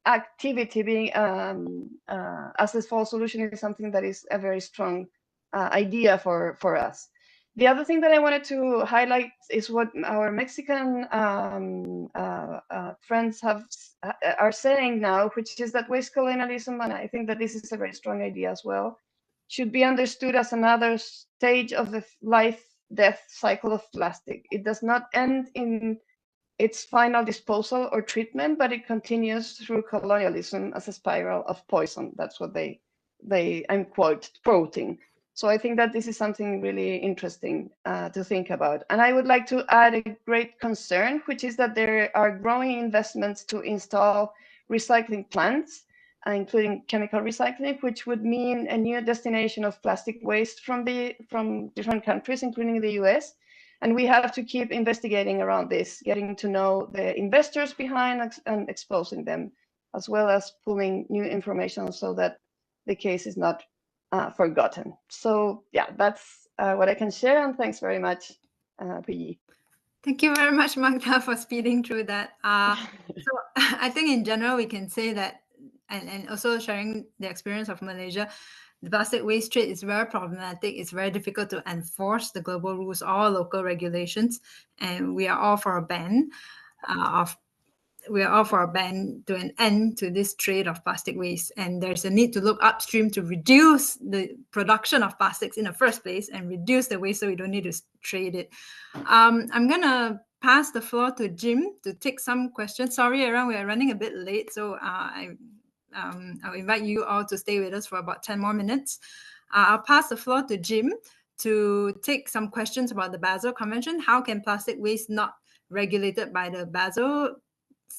S10: activity being as a fall solution is something that is a very strong idea for us. The other thing that I wanted to highlight is what our Mexican friends are saying now, which is that waste colonialism, and I think that this is a very strong idea as well, should be understood as another stage of the life-death cycle of plastic. It does not end in its final disposal or treatment, but it continues through colonialism as a spiral of poison. That's what I'm quoting. So I think that this is something really interesting to think about. And I would like to add a great concern, which is that there are growing investments to install recycling plants, including chemical recycling, which would mean a new destination of plastic waste from different countries, including the US. And we have to keep investigating around this, getting to know the investors behind and exposing them, as well as pulling new information so that the case is not forgotten. So yeah, that's what I can share, and thanks very much, Puyi.
S2: Thank you very much, Magda, for speeding through that. So I think in general, we can say that, and also sharing the experience of Malaysia, the plastic waste trade is very problematic. It's very difficult to enforce the global rules or local regulations, and we are all for a ban to an end to this trade of plastic waste. And there's a need to look upstream to reduce the production of plastics in the first place and reduce the waste so we don't need to trade it. I'm going to pass the floor to Jim to take some questions. Sorry, everyone, we are running a bit late, so I'll invite you all to stay with us for about 10 more minutes. I'll pass the floor to Jim to take some questions about the Basel Convention. How can plastic waste not regulated by the Basel,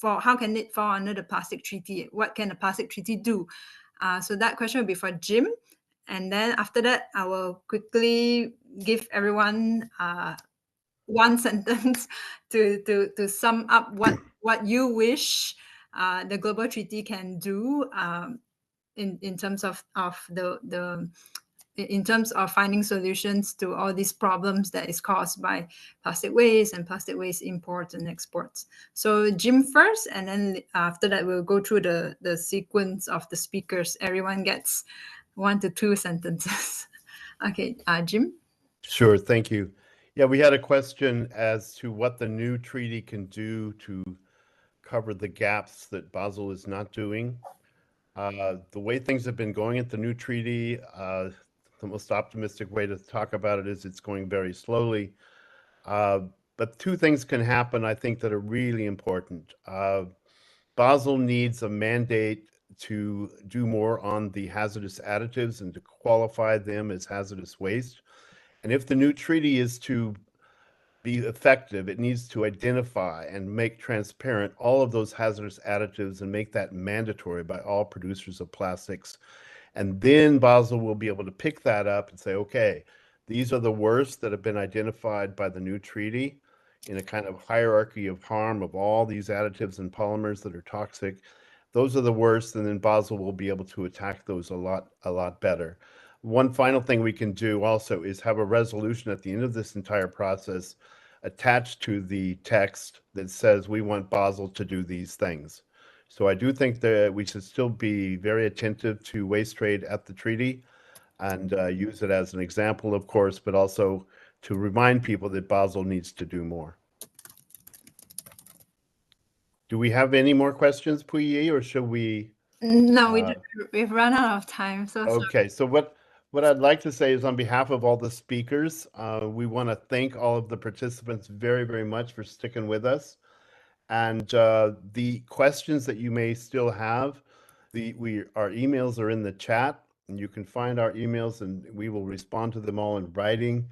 S2: how can it fall under the plastic treaty? What can the plastic treaty do? So that question will be for Jim. And then after that, I will quickly give everyone one sentence to sum up what you wish the global treaty can do in terms of in terms of finding solutions to all these problems that is caused by plastic waste and plastic waste imports and exports. So Jim first, and then after that, we'll go through the sequence of the speakers. Everyone gets 1 to 2 sentences. Okay, Jim?
S5: Sure, thank you. Yeah, we had a question as to what the new treaty can do to cover the gaps that Basel is not doing. The way things have been going at the new treaty, the most optimistic way to talk about it is it's going very slowly. But 2 things can happen, I think, that are really important. Basel needs a mandate to do more on the hazardous additives and to qualify them as hazardous waste. And if the new treaty is to be effective, it needs to identify and make transparent all of those hazardous additives and make that mandatory by all producers of plastics. And then Basel will be able to pick that up and say, okay, these are the worst that have been identified by the new treaty in a kind of hierarchy of harm of all these additives and polymers that are toxic. Those are the worst, and then Basel will be able to attack those a lot better. One final thing we can do also is have a resolution at the end of this entire process attached to the text that says we want Basel to do these things. So I do think that we should still be very attentive to waste trade at the treaty and use it as an example, of course, but also to remind people that Basel needs to do more. Do we have any more questions, Puyi, or should we?
S2: No, we've run out of time. So
S5: okay, so what I'd like to say is on behalf of all the speakers, we want to thank all of the participants very, very much for sticking with us. And the questions that you may still have, our emails are in the chat, and you can find our emails and we will respond to them all in writing.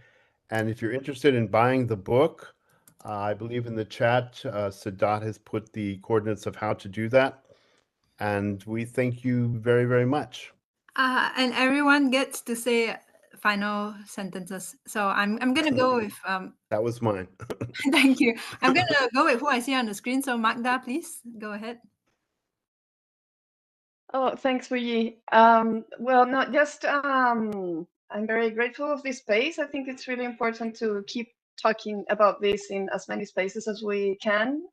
S5: And if you're interested in buying the book, I believe in the chat, Sadat has put the coordinates of how to do that. And we thank you very, very much.
S2: And everyone gets to say final sentences. So I'm going to go with...
S5: that was mine.
S2: Thank you. I'm going to go with who I see on the screen. So Magda, please go ahead.
S10: Oh, thanks, Puyi. Well, not just I'm very grateful of this space. I think it's really important to keep talking about this in as many spaces as we can.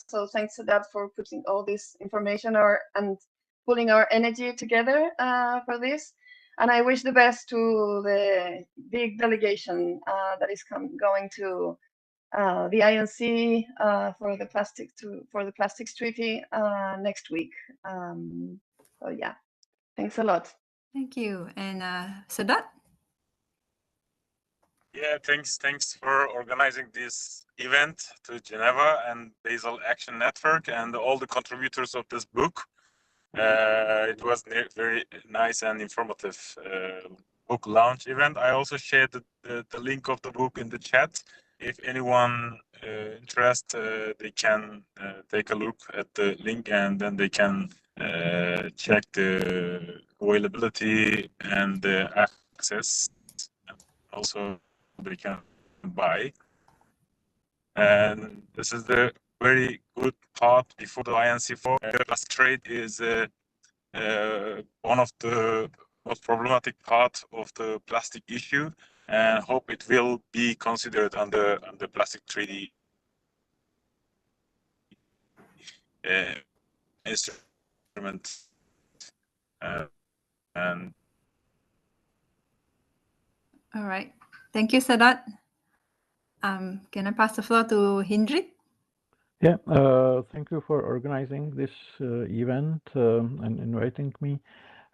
S10: So thanks to that for putting all this information and pulling our energy together for this. And I wish the best to the big delegation that is going to the INC for the plastics treaty next week. So yeah, thanks a lot.
S2: Thank you. And Sadat?
S3: Yeah, thanks for organizing this event to Geneva and Basel Action Network and all the contributors of this book. It was very nice and informative book launch event. I also shared the link of the book in the chat. If anyone interested, they can take a look at the link and then they can check the availability and the access. Also, they can buy. And this is the very good part before the INC4. Plastic trade is one of the most problematic part of the plastic issue, and hope it will be considered under the plastic treaty instrument. And
S2: All right. Thank you, Sadat. Can I pass the floor to Hindrit?
S7: Yeah, thank you for organizing this event and inviting me.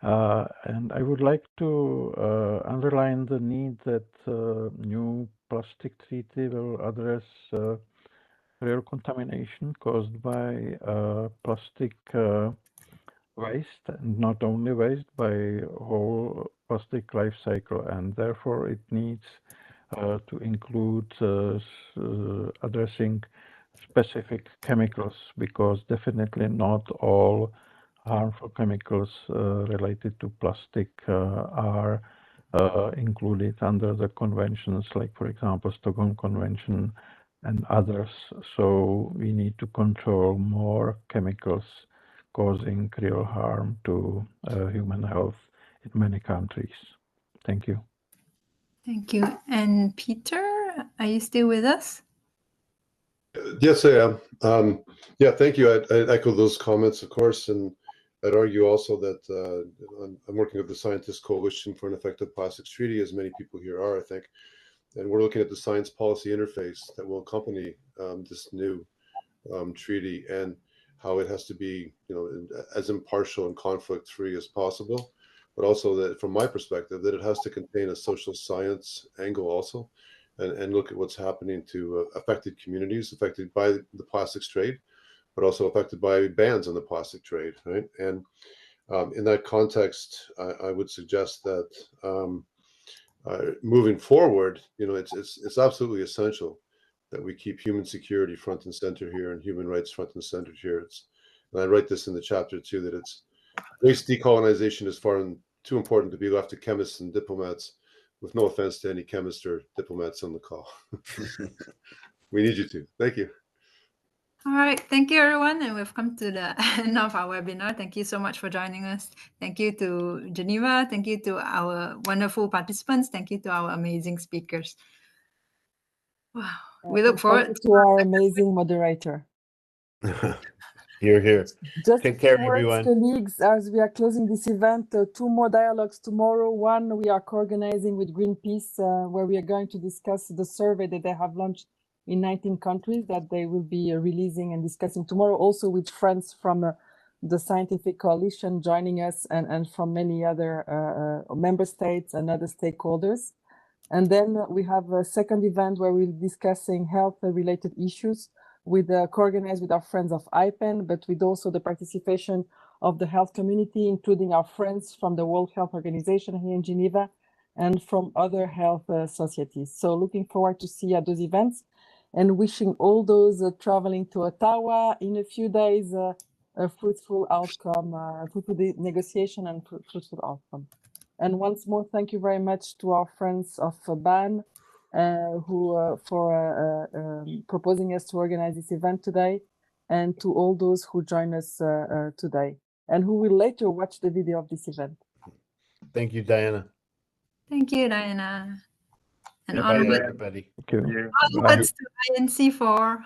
S7: And I would like to underline the need that new plastic treaty will address real contamination caused by plastic waste, and not only waste, by whole plastic life cycle, and therefore it needs to include addressing specific chemicals, because definitely not all harmful chemicals related to plastic are included under the conventions, like, for example, Stockholm Convention and others. So we need to control more chemicals causing real harm to human health in many countries. Thank you.
S2: Thank you. And Peter, are you still with us?
S4: Yes, I am. Yeah, thank you. I'd echo those comments, of course, and I'd argue also that I'm working with the Scientist Coalition for an Effective Plastics Treaty, as many people here are, I think, and we're looking at the science policy interface that will accompany this new treaty, and how it has to be, as impartial and conflict-free as possible, but also that, from my perspective, that it has to contain a social science angle also, and look at what's happening to affected communities affected by the plastics trade, but also affected by bans on the plastic trade, right? And in that context, I would suggest that moving forward, it's absolutely essential that we keep human security front and center here, and human rights front and center here. And I write this in the chapter too, that it's waste decolonization is far too important to be left to chemists and diplomats, with no offense to any chemists or diplomats on the call. We need you to. Thank you.
S2: All right. Thank you, everyone. And we've come to the end of our webinar. Thank you so much for joining us. Thank you to Geneva. Thank you to our wonderful participants. Thank you to our amazing speakers. Wow. We look forward
S1: to our amazing moderator.
S5: Hear, hear.
S1: Just
S5: Take care,
S1: words,
S5: everyone.
S1: colleagues, as we are closing this event, 2 more dialogues tomorrow. One we are co-organizing with Greenpeace, where we are going to discuss the survey that they have launched in 19 countries that they will be releasing and discussing tomorrow, also with friends from the Scientific Coalition joining us, and from many other member states and other stakeholders. And then we have a second event where we'll be discussing health-related issues with co-organized with our friends of IPAN, but with also the participation of the health community, including our friends from the World Health Organization here in Geneva and from other health societies. So looking forward to see you at those events, and wishing all those traveling to Ottawa in a few days a fruitful outcome, fruitful negotiation and fruitful outcome. And once more, thank you very much to our friends of BAN, who for proposing us to organize this event today, and to all those who join us today and who will later watch the video of this event.
S5: Thank you, Diana.
S2: Thank you, Diana. And
S5: Bye,
S2: onward,
S5: everybody.
S7: Thank you.
S2: onwards to INC4.